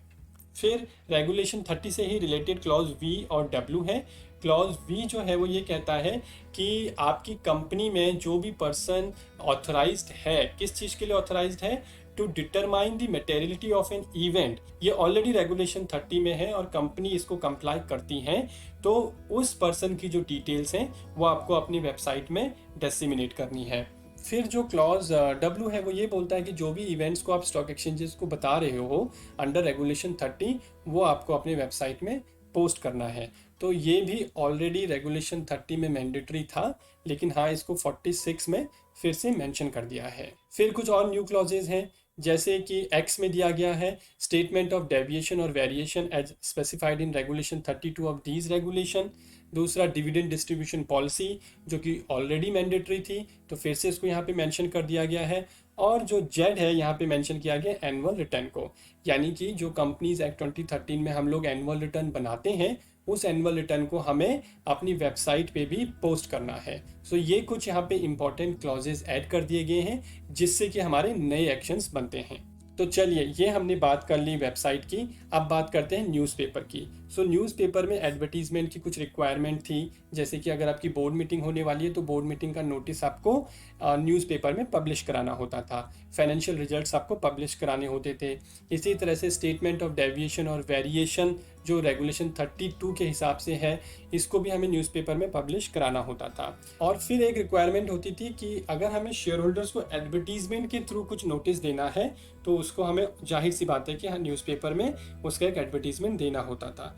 S1: फिर रेगुलेशन 30 से ही रिलेटेड क्लॉज वी और डब्ल्यू है। क्लॉज वी जो है वो ये कहता है कि आपकी कंपनी में जो भी पर्सन ऑथराइज्ड है, किस चीज़ के लिए ऑथराइज्ड है, to determine the materiality of an event. ये ऑलरेडी रेगुलेशन 30 में है और कंपनी इसको कंप्लाई करती हैं, तो उस पर्सन की जो डिटेल्स हैं वो आपको अपनी वेबसाइट में डिसेमिनेट करनी है। फिर जो क्लॉज डब्ल्यू है वो ये बोलता है कि जो भी इवेंट्स को आप स्टॉक एक्सचेंजेस को बता रहे हो अंडर रेगुलेशन 30, वो आपको अपनी वेबसाइट में पोस्ट करना है। तो ये भी ऑलरेडी रेगुलेशन 30 में मैंडेटरी था, लेकिन हाँ, इसको 46 में फिर से मेंशन कर दिया है। फिर कुछ और न्यू क्लॉजेज हैं, जैसे कि एक्स में दिया गया है स्टेटमेंट ऑफ डेविएशन और variation as specified in regulation 32 of these regulation. दूसरा, डिविडेंड डिस्ट्रीब्यूशन पॉलिसी, जो कि ऑलरेडी मैंडेटरी थी, तो फिर से इसको यहाँ पे मेंशन कर दिया गया है। और जो जेड है यहाँ पे मेंशन किया गया एनुअल रिटर्न को, यानी कि जो कंपनीज एक्ट 2013 में हम लोग एनुअल रिटर्न बनाते हैं, उस एनुअल रिटर्न को हमें अपनी वेबसाइट पे भी पोस्ट करना है। सो ये कुछ यहाँ पे इंपॉर्टेंट क्लॉजेस ऐड कर दिए गए हैं जिससे कि हमारे नए एक्शंस बनते हैं। तो चलिए, ये हमने बात कर ली वेबसाइट की, अब बात करते हैं न्यूज़पेपर की। सो न्यूज़पेपर में एडवर्टीजमेंट की कुछ रिक्वायरमेंट थी, जैसे कि अगर आपकी बोर्ड मीटिंग होने वाली है तो बोर्ड मीटिंग का नोटिस आपको न्यूज़पेपर में पब्लिश कराना होता था, फाइनेंशियल रिजल्ट्स आपको पब्लिश कराने होते थे। इसी तरह से स्टेटमेंट ऑफ डेविएशन और वेरिएशन जो रेगुलेशन 32 के हिसाब से है, इसको भी हमें न्यूज़पेपर में पब्लिश कराना होता था। और फिर एक रिक्वायरमेंट होती थी कि अगर हमें शेयर होल्डर्स को एडवर्टीजमेंट के थ्रू कुछ नोटिस देना है तो उसको हमें जाहिर सी बात है कि हाँ न्यूज़पेपर में उसका एक एडवर्टीजमेंट देना होता था।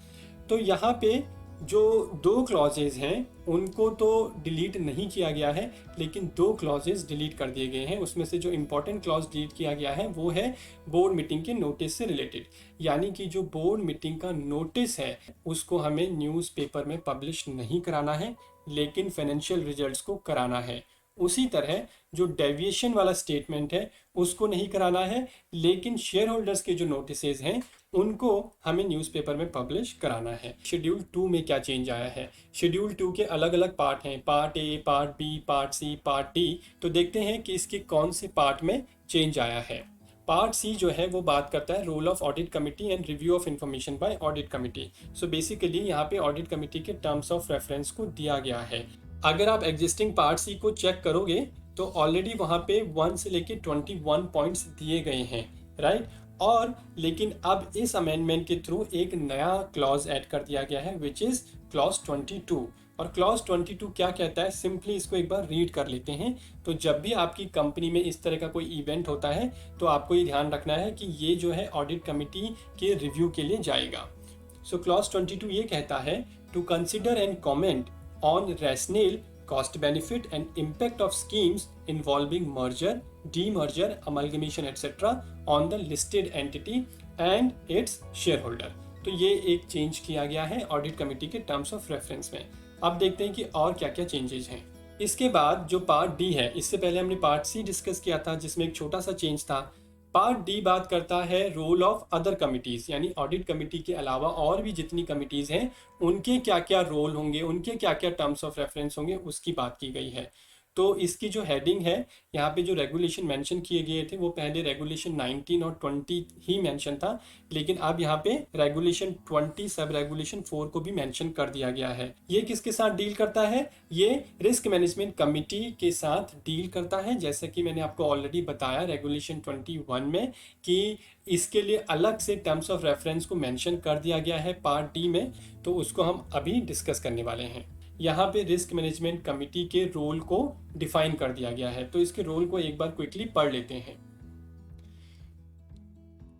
S1: तो यहाँ पे जो दो क्लॉजेज हैं उनको तो डिलीट नहीं किया गया है, लेकिन दो क्लॉजेज डिलीट कर दिए गए हैं। उसमें से जो इंपॉर्टेंट क्लॉज डिलीट किया गया है वो है बोर्ड मीटिंग के नोटिस से रिलेटेड, यानी कि जो बोर्ड मीटिंग का नोटिस है उसको हमें न्यूज़पेपर में पब्लिश नहीं कराना है, लेकिन फाइनेंशियल रिजल्ट्स को कराना है। उसी तरह जो डेविएशन वाला स्टेटमेंट है उसको नहीं कराना है, लेकिन शेयर होल्डर्स के जो नोटिसेज हैं उनको हमें न्यूज़पेपर में पब्लिश कराना है। शेड्यूल 2 में क्या चेंज आया है? शेड्यूल 2 के अलग अलग पार्ट हैं, part A, part B, part C, part D. तो देखते हैं कि इसके कौन से पार्ट में चेंज आया है। पार्ट सी जो है वो बात करता है role of audit committee and review of information by audit committee. So basically यहाँ पे ऑडिट कमिटी के टर्म्स ऑफ रेफरेंस को दिया गया है। अगर आप एग्जिस्टिंग पार्ट सी को चेक करोगे तो ऑलरेडी वहाँ पे 1 से लेके 21 पॉइंट्स दिए गए हैं, राइट। और लेकिन अब इस अमेंडमेंट के थ्रू एक नया क्लॉज ऐड कर दिया गया है विच इज़ क्लॉज 22। और क्लॉज 22 क्या कहता है, सिंपली इसको एक बार रीड कर लेते हैं। तो जब भी आपकी कंपनी में इस तरह का कोई इवेंट होता है तो आपको ये ध्यान रखना है कि ये जो है ऑडिट कमिटी के रिव्यू के लिए जाएगा। सो क्लॉज 22 ये कहता है to consider and comment on rationale, cost benefit and impact of schemes involving merger, demerger, amalgamation etc. on the listed entity and its shareholder। तो ये एक चेंज किया गया है ऑडिट कमिटी के टर्म्स ऑफ रेफरेंस में। अब देखते हैं कि और क्या क्या चेंजेस हैं। इसके बाद जो पार्ट डी है, इससे पहले हमने पार्ट सी डिस्कस किया था जिसमें एक छोटा सा चेंज था। पार्ट डी बात करता है रोल ऑफ अदर कमिटीज़, यानी ऑडिट कमिटी के अलावा और भी जितनी कमिटीज़ हैं उनके क्या क्या रोल होंगे, उनके क्या क्या टर्म्स ऑफ रेफरेंस होंगे, उसकी बात की गई है। तो इसकी जो हेडिंग है, यहाँ पे जो रेगुलेशन मेंशन किए गए थे वो पहले रेगुलेशन 19 और 20 ही मेंशन था, लेकिन अब यहाँ पे रेगुलेशन 20 सब रेगुलेशन 4 को भी मेंशन कर दिया गया है। ये किसके साथ डील करता है? ये रिस्क मैनेजमेंट कमिटी के साथ डील करता है, जैसा कि मैंने आपको ऑलरेडी बताया रेगुलेशन 21 में कि इसके लिए अलग से टर्म्स ऑफ रेफरेंस को मेंशन कर दिया गया है पार्ट डी में। तो उसको हम अभी डिस्कस करने वाले हैं। यहाँ पे रिस्क मैनेजमेंट कमिटी के रोल को डिफाइन कर दिया गया है, तो इसके रोल को एक बार क्विकली पढ़ लेते हैं।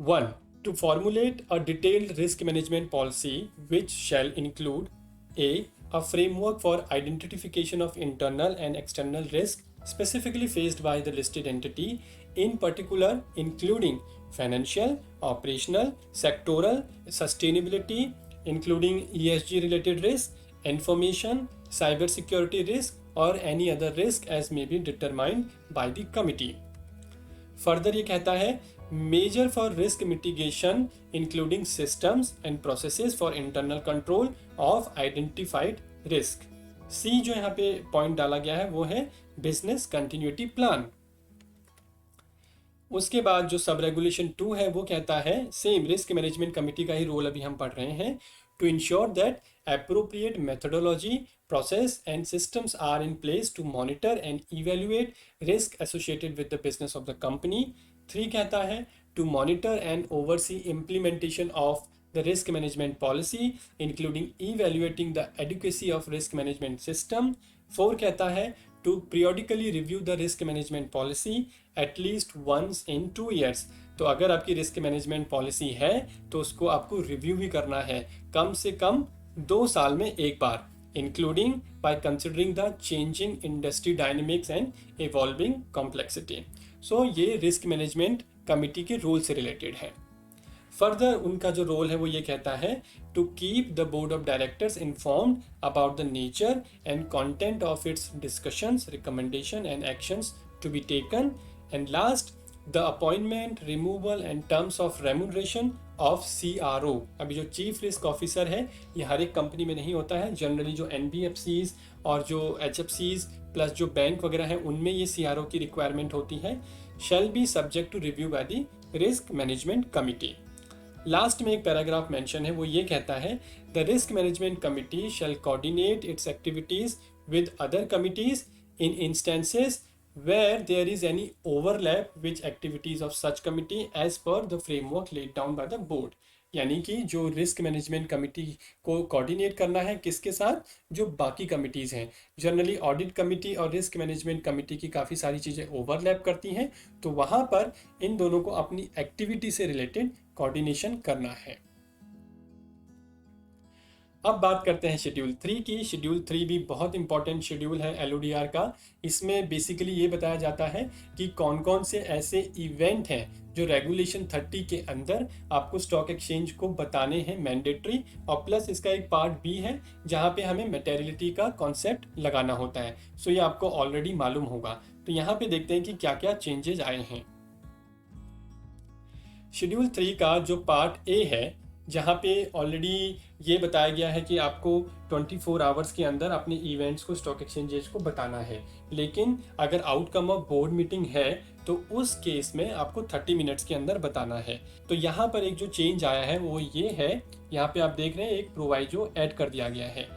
S1: 1. To formulate a detailed risk management policy which shall include a framework for identification of internal and external risk specifically faced by the listed entity, in particular including financial, operational, sectoral, sustainability, including ESG related risk, information, cyber security risk or any other risk as may be determined by the committee. Further ये कहता है measure for risk mitigation including systems and processes for internal control of identified risk. See जो यहाँ पे पॉइंट डाला गया है वो है बिजनेस कंटिन्यूटी प्लान। उसके बाद जो सब रेगुलेशन 2 है वो कहता है सेम रिस्क मैनेजमेंट कमिटी का ही रोल अभी हम पढ़ रहे हैं, to ensure that appropriate methodology, process and systems are in place to monitor and evaluate risk associated with the business of the company. 3 कहता है to monitor and oversee implementation of the risk management policy including evaluating the adequacy of risk management system. 4 कहता है to periodically review the risk management policy at least once in 2 years. तो अगर आपकी रिस्क मैनेजमेंट पॉलिसी है तो उसको आपको रिव्यू भी करना है कम से कम 2 साल में एक बार, including by considering the changing industry dynamics and evolving complexity. So ये रिस्क मैनेजमेंट कमिटी के रोल से रिलेटेड है। फर्दर उनका जो रोल है वो ये कहता है to keep the board of directors informed about the nature and content of its discussions, recommendation and actions to be taken. And last the appointment, removal and terms of remuneration of CRO। अभी जो चीफ रिस्क ऑफिसर है ये हर एक कंपनी में नहीं होता है, जनरली जो NBFCs और जो HFCs प्लस जो बैंक वगैरह है उनमें ये CRO की रिक्वायरमेंट होती है। Shall be subject to review by the risk management committee. Last में एक पैराग्राफ मेंशन है, वो ये कहता है the risk management committee shall coordinate its activities with other committees in instances where there is any overlap with activities of such committee as per the framework laid down by the board। यानी कि जो रिस्क मैनेजमेंट कमिटी को कोऑर्डिनेट करना है किसके साथ, जो बाकी कमिटीज़ हैं। जनरली ऑडिट कमिटी और रिस्क मैनेजमेंट कमिटी की काफ़ी सारी चीज़ें ओवरलैप करती हैं, तो वहाँ पर इन दोनों को अपनी एक्टिविटी से रिलेटेड कोऑर्डिनेशन करना है। अब बात करते हैं शेड्यूल 3 की। शेड्यूल 3 भी बहुत इंपॉर्टेंट शेड्यूल है एलओडीआर का। इसमें बेसिकली ये बताया जाता है कि कौन कौन से ऐसे इवेंट हैं जो रेगुलेशन 30 के अंदर आपको स्टॉक एक्सचेंज को बताने हैं मैंडेटरी, और प्लस इसका एक पार्ट भी है जहाँ पे हमें मटेरियलिटी का कॉन्सेप्ट लगाना होता है। सो ये आपको ऑलरेडी मालूम होगा। तो यहाँ पे देखते हैं कि क्या क्या चेंजेज आए हैं। शेड्यूल 3 का जो पार्ट ए है, जहाँ पे ऑलरेडी ये बताया गया है कि आपको 24 आवर्स के अंदर अपने इवेंट्स को स्टॉक एक्सचेंजेस को बताना है, लेकिन अगर आउटकम ऑफ बोर्ड मीटिंग है तो उस केस में आपको 30 मिनट्स के अंदर बताना है। तो यहाँ पर एक जो चेंज आया है वो ये है, यहाँ पे आप देख रहे हैं एक प्रोवाइजो ऐड कर दिया गया है।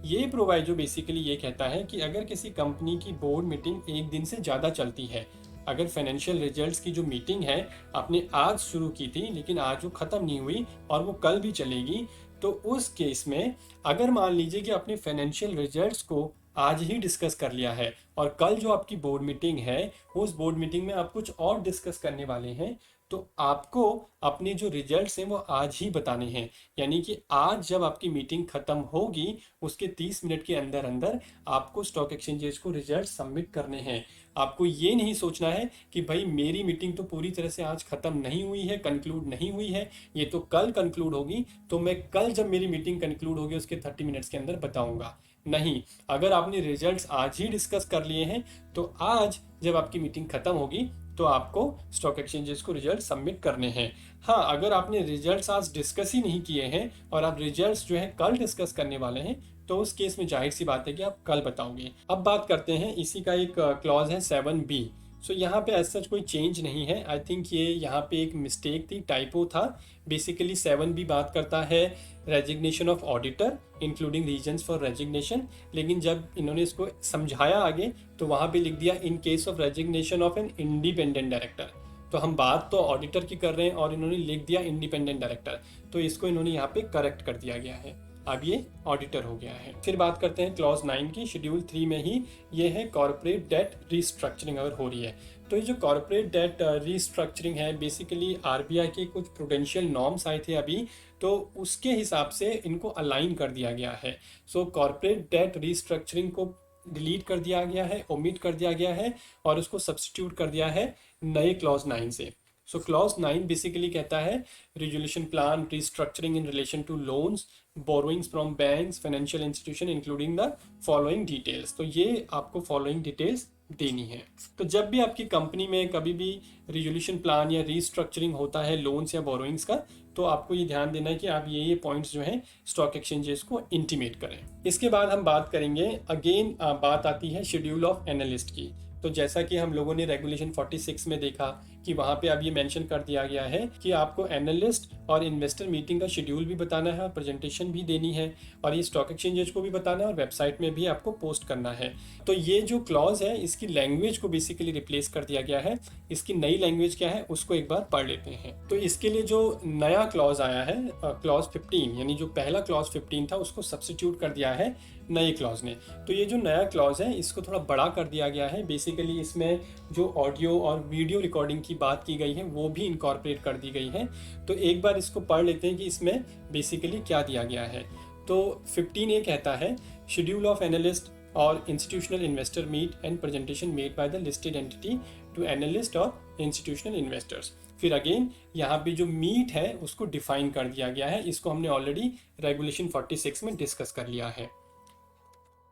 S1: ये प्रोवाइजो बेसिकली ये कहता है कि अगर किसी कंपनी की बोर्ड मीटिंग एक दिन से ज़्यादा चलती है, अगर फाइनेंशियल रिजल्ट्स की जो मीटिंग है आपने आज शुरू की थी लेकिन आज वो ख़त्म नहीं हुई और वो कल भी चलेगी, तो उस केस में अगर मान लीजिए कि आपने फाइनेंशियल रिजल्ट्स को आज ही डिस्कस कर लिया है और कल जो आपकी बोर्ड मीटिंग है उस बोर्ड मीटिंग में आप कुछ और डिस्कस करने वाले हैं, तो आपको अपने जो रिजल्ट्स हैं वो आज ही बताने हैं। यानी कि आज जब आपकी मीटिंग खत्म होगी उसके 30 मिनट के अंदर अंदर आपको स्टॉक एक्सचेंजेस को रिजल्ट सबमिट करने हैं। आपको ये नहीं सोचना है कि भाई मेरी मीटिंग तो पूरी तरह से आज खत्म नहीं हुई है, कंक्लूड नहीं हुई है, ये तो कल कंक्लूड होगी, तो मैं कल जब मेरी मीटिंग कंक्लूड होगी उसके 30 मिनट्स के अंदर बताऊंगा। नहीं, अगर आपने रिजल्ट्स आज ही डिस्कस कर लिए हैं तो आज जब आपकी मीटिंग खत्म होगी तो आपको स्टॉक एक्सचेंजेस को रिजल्ट सबमिट करने हैं। हाँ, अगर आपने रिजल्ट्स आज डिस्कस ही नहीं किए हैं और आप रिजल्ट्स जो है कल डिस्कस करने वाले हैं, तो उस केस में जाहिर सी बात है कि आप कल बताओगे। अब बात करते हैं, इसी का एक क्लॉज है 7B। सो यहाँ पे ऐसा कोई चेंज नहीं है। आई थिंक ये यहाँ पे एक मिस्टेक थी, टाइपो था। बेसिकली 7B बात करता है resignation of auditor including reasons for resignation, लेकिन जब इन्होंने इसको समझाया आगे तो वहाँ पे लिख दिया in case of resignation of an independent director. तो हम बात तो ऑडिटर की कर रहे हैं और इन्होंने लिख दिया इंडिपेंडेंट डायरेक्टर, तो इसको इन्होंने यहाँ पे करेक्ट कर दिया गया है, अब ये ऑडिटर हो गया है। फिर बात करते हैं क्लॉज 9 की। शेड्यूल 3 में ही ये है कॉर्पोरेट डेट रिस्ट्रक्चरिंग अगर हो रही है, तो ये जो कॉर्पोरेट डेट रिस्ट्रक्चरिंग है बेसिकली आरबीआई के कुछ प्रूडेंशियल नॉर्म्स आए थे अभी, तो उसके हिसाब से इनको अलाइन कर दिया गया है। सो कॉर्पोरेट डेट रिस्ट्रक्चरिंग को डिलीट कर दिया गया है, ओमिट कर दिया गया है और उसको सब्स्टिट्यूट कर दिया है नए क्लॉज 9 से। सो क्लॉज 9 बेसिकली कहता है resolution plan restructuring in relation to loans borrowings from banks financial institution including the following details. तो ये आपको फॉलोइंग डिटेल्स देनी है। तो जब भी आपकी कंपनी में कभी भी रिजोल्यूशन प्लान या रिस्ट्रक्चरिंग होता है लोन्स या बोरोइंग्स का, तो आपको ये ध्यान देना है कि आप ये पॉइंट्स जो हैं स्टॉक एक्सचेंजेस को इंटीमेट करें। इसके बाद हम बात करेंगे, अगेन बात आती है शेड्यूल ऑफ एनालिस्ट की। तो जैसा कि हम लोगों ने रेगुलेशन 46 में देखा कि वहाँ पे अब ये मेंशन कर दिया गया है कि आपको एनालिस्ट और इन्वेस्टर मीटिंग का शेड्यूल भी बताना है और प्रेजेंटेशन भी देनी है, और ये स्टॉक एक्सचेंजेस को भी बताना है और वेबसाइट में भी आपको पोस्ट करना है। तो ये जो क्लॉज है इसकी लैंग्वेज को बेसिकली रिप्लेस कर दिया गया है। इसकी नई लैंग्वेज क्या है उसको एक बार पढ़ लेते हैं। तो इसके लिए जो नया क्लॉज आया है क्लॉज 15, यानी जो पहला क्लॉज 15 था उसको सब्स्टिट्यूट कर दिया है नए क्लॉज ने। तो ये जो नया क्लॉज है इसको थोड़ा बड़ा कर दिया गया है। बेसिकली इसमें जो ऑडियो और वीडियो रिकॉर्डिंग की बात की गई है वो भी इनकॉर्पोरेट कर दी गई है। तो एक बार इसको पढ़ लेते हैं कि इसमें बेसिकली क्या दिया गया है। तो 15A कहता है शेड्यूल ऑफ एनालिस्ट और institutional investor meet and presentation made by the listed entity to analyst और इंस्टीट्यूशनल इन्वेस्टर्स। फिर अगेन यहाँ पे जो मीट है उसको डिफाइन कर दिया गया है। इसको हमने ऑलरेडी रेगुलेशन 46 में डिस्कस कर लिया है।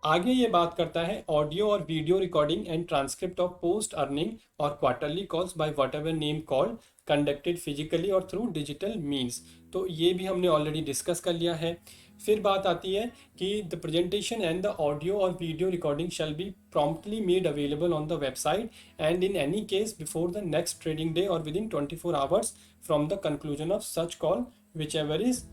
S1: आगे ये बात करता है ऑडियो और video recording and transcript of post earning और quarterly calls by whatever name called conducted physically और थ्रू डिजिटल मीन्स। तो ये भी हमने ऑलरेडी डिस्कस कर लिया है। फिर बात आती है कि the presentation and the audio और video recording shall be promptly made available on the website and in any case before the next trading day और within 24 hours from the conclusion of such call whichever is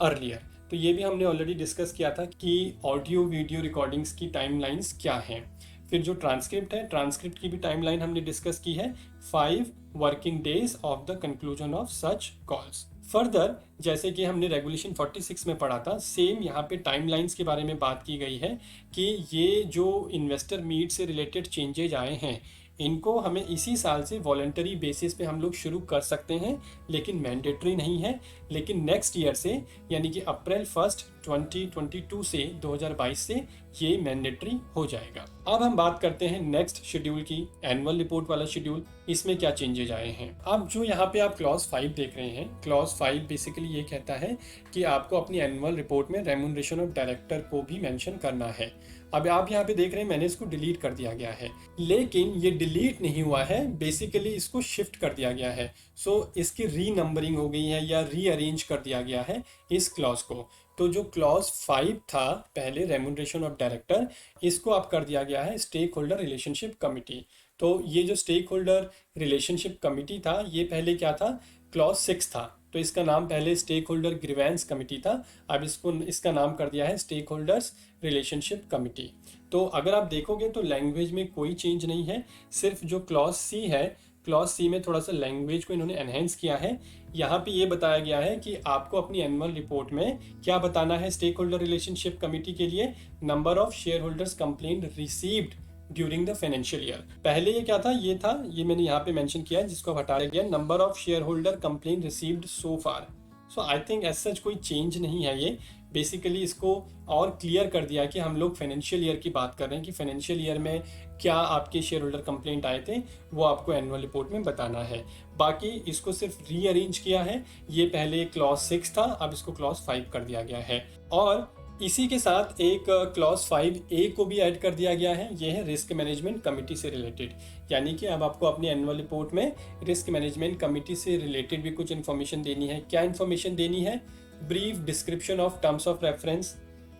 S1: earlier. तो ये भी हमने ऑलरेडी डिस्कस किया था कि ऑडियो वीडियो रिकॉर्डिंग्स की टाइमलाइंस क्या हैं। फिर जो ट्रांसक्रिप्ट है, ट्रांसक्रिप्ट की भी टाइमलाइन हमने डिस्कस की है, 5 working days of the conclusion of such calls. Further जैसे कि हमने रेगुलेशन 46 में पढ़ा था, सेम यहाँ पे टाइमलाइंस के बारे में बात की गई है कि ये जो इन्वेस्टर मीट से रिलेटेड चेंजेज आए हैं इनको हमें इसी साल से वॉलंटरी बेसिस पे हम लोग शुरू कर सकते हैं, लेकिन मैंडेटरी नहीं है। लेकिन नेक्स्ट ईयर से यानी कि अप्रैल 1 2022 से 2022 से ये मैंडेटरी हो जाएगा। अब हम बात करते हैं नेक्स्ट शेड्यूल की, एनुअल रिपोर्ट वाला शेड्यूल। इसमें क्या चेंजेज आए हैं। अब जो यहाँ पे आप क्लॉज 5 देख रहे हैं, क्लॉज 5 बेसिकली ये कहता है कि आपको अपनी एनुअल रिपोर्ट में रेम्यूनरेशन ऑफ डायरेक्टर को भी मेंशन करना है। अब आप यहाँ पे देख रहे हैं मैंने इसको डिलीट कर दिया गया है, लेकिन ये डिलीट नहीं हुआ है, बेसिकली इसको शिफ्ट कर दिया गया है। सो इसकी री नंबरिंग हो गई है या रीअरेंज कर दिया गया है इस क्लॉज को। तो जो क्लॉज 5 था पहले रेम्यूनरेशन ऑफ डायरेक्टर, इसको अब कर दिया गया है स्टेक होल्डर रिलेशनशिप कमिटी। तो ये जो स्टेक होल्डर रिलेशनशिप कमिटी था ये पहले क्या था, क्लॉज 6 था। तो इसका नाम पहले स्टेक होल्डर ग्रीवेंस कमिटी था, अब इसका नाम कर दिया है स्टेक होल्डर्स रिलेशनशिप कमिटी। तो अगर आप देखोगे तो लैंग्वेज में कोई चेंज नहीं है, सिर्फ जो क्लॉज सी है, क्लॉज सी में थोड़ा सा लैंग्वेज को इन्होंने एनहेंस किया है। यहाँ पे ये बताया गया है कि आपको अपनी एनुअल रिपोर्ट में क्या बताना है स्टेक होल्डर रिलेशनशिप कमिटी के लिए, number of share holders complaint received during the financial year. पहले ये क्या था, ये मैंने यहाँ पे मेंशन किया है, जिसको हटाया गया, number of share holder complaint received so far. So I think as such कोई चेंज नहीं है। ये बेसिकली इसको और क्लियर कर दिया कि हम लोग फाइनेंशियल ईयर की बात कर रहे हैं कि फाइनेंशियल ईयर में क्या आपके शेयर होल्डर कंप्लेंट आए थे वो आपको एनुअल रिपोर्ट में बताना है। बाकी इसको सिर्फ रीअरेंज किया है, ये पहले क्लॉज 6 था, अब इसको क्लॉज 5 कर दिया गया है। और इसी के साथ एक क्लॉज 5A को भी ऐड कर दिया गया है, ये है रिस्क मैनेजमेंट कमिटी से रिलेटेड। यानी कि अब आपको अपनी एनुअल रिपोर्ट में रिस्क मैनेजमेंट कमिटी से रिलेटेड भी कुछ इन्फॉर्मेशन देनी है। क्या इन्फॉर्मेशन देनी है, brief description of terms of reference,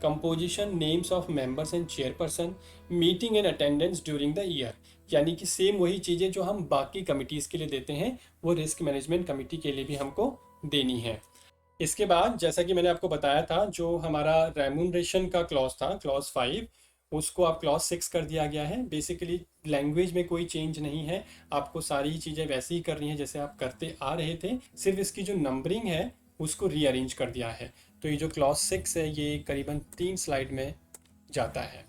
S1: composition, names of members and chairperson, meeting and attendance during the year. यानी कि सेम वही चीज़ें जो हम बाकी कमिटीज़ के लिए देते हैं वो रिस्क मैनेजमेंट कमिटी के लिए भी हमको देनी है। इसके बाद जैसा कि मैंने आपको बताया था, जो हमारा रेम्यूनरेशन का क्लॉज था क्लॉज 5, उसको आप क्लॉज 6 कर दिया गया है। बेसिकली लैंग्वेज में कोई चेंज नहीं है, आपको सारी चीज़ें वैसे ही करनी है जैसे आप करते आ रहे थे, सिर्फ इसकी जो नंबरिंग है उसको रीअरेंज कर दिया है। तो ये जो क्लॉज 6 है ये करीबन 3 स्लाइड में जाता है,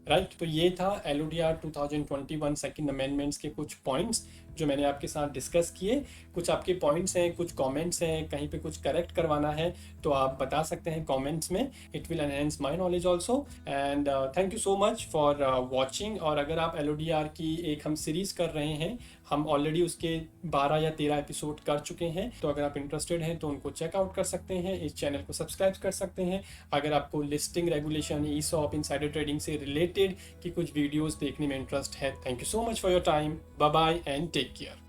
S1: राइट। तो ये था LODR 2021 सेकेंड अमेंडमेंट्स के कुछ पॉइंट्स जो मैंने आपके साथ डिस्कस किए। कुछ आपके पॉइंट्स हैं, कुछ कमेंट्स हैं, कहीं पे कुछ करेक्ट करवाना है तो आप बता सकते हैं कमेंट्स में, it will enhance my knowledge also. And thank you so much for watching. और अगर आप LODR की एक हम सीरीज़ कर रहे हैं, हम ऑलरेडी उसके 12 या 13 एपिसोड कर चुके हैं, तो अगर आप इंटरेस्टेड हैं तो उनको चेकआउट कर सकते हैं, इस चैनल को सब्सक्राइब कर सकते हैं। अगर आपको listing regulation, ESOP, insider trading से रिलेटेड की कुछ वीडियोस देखने में इंटरेस्ट है, thank you so much for your time, bye bye and take care.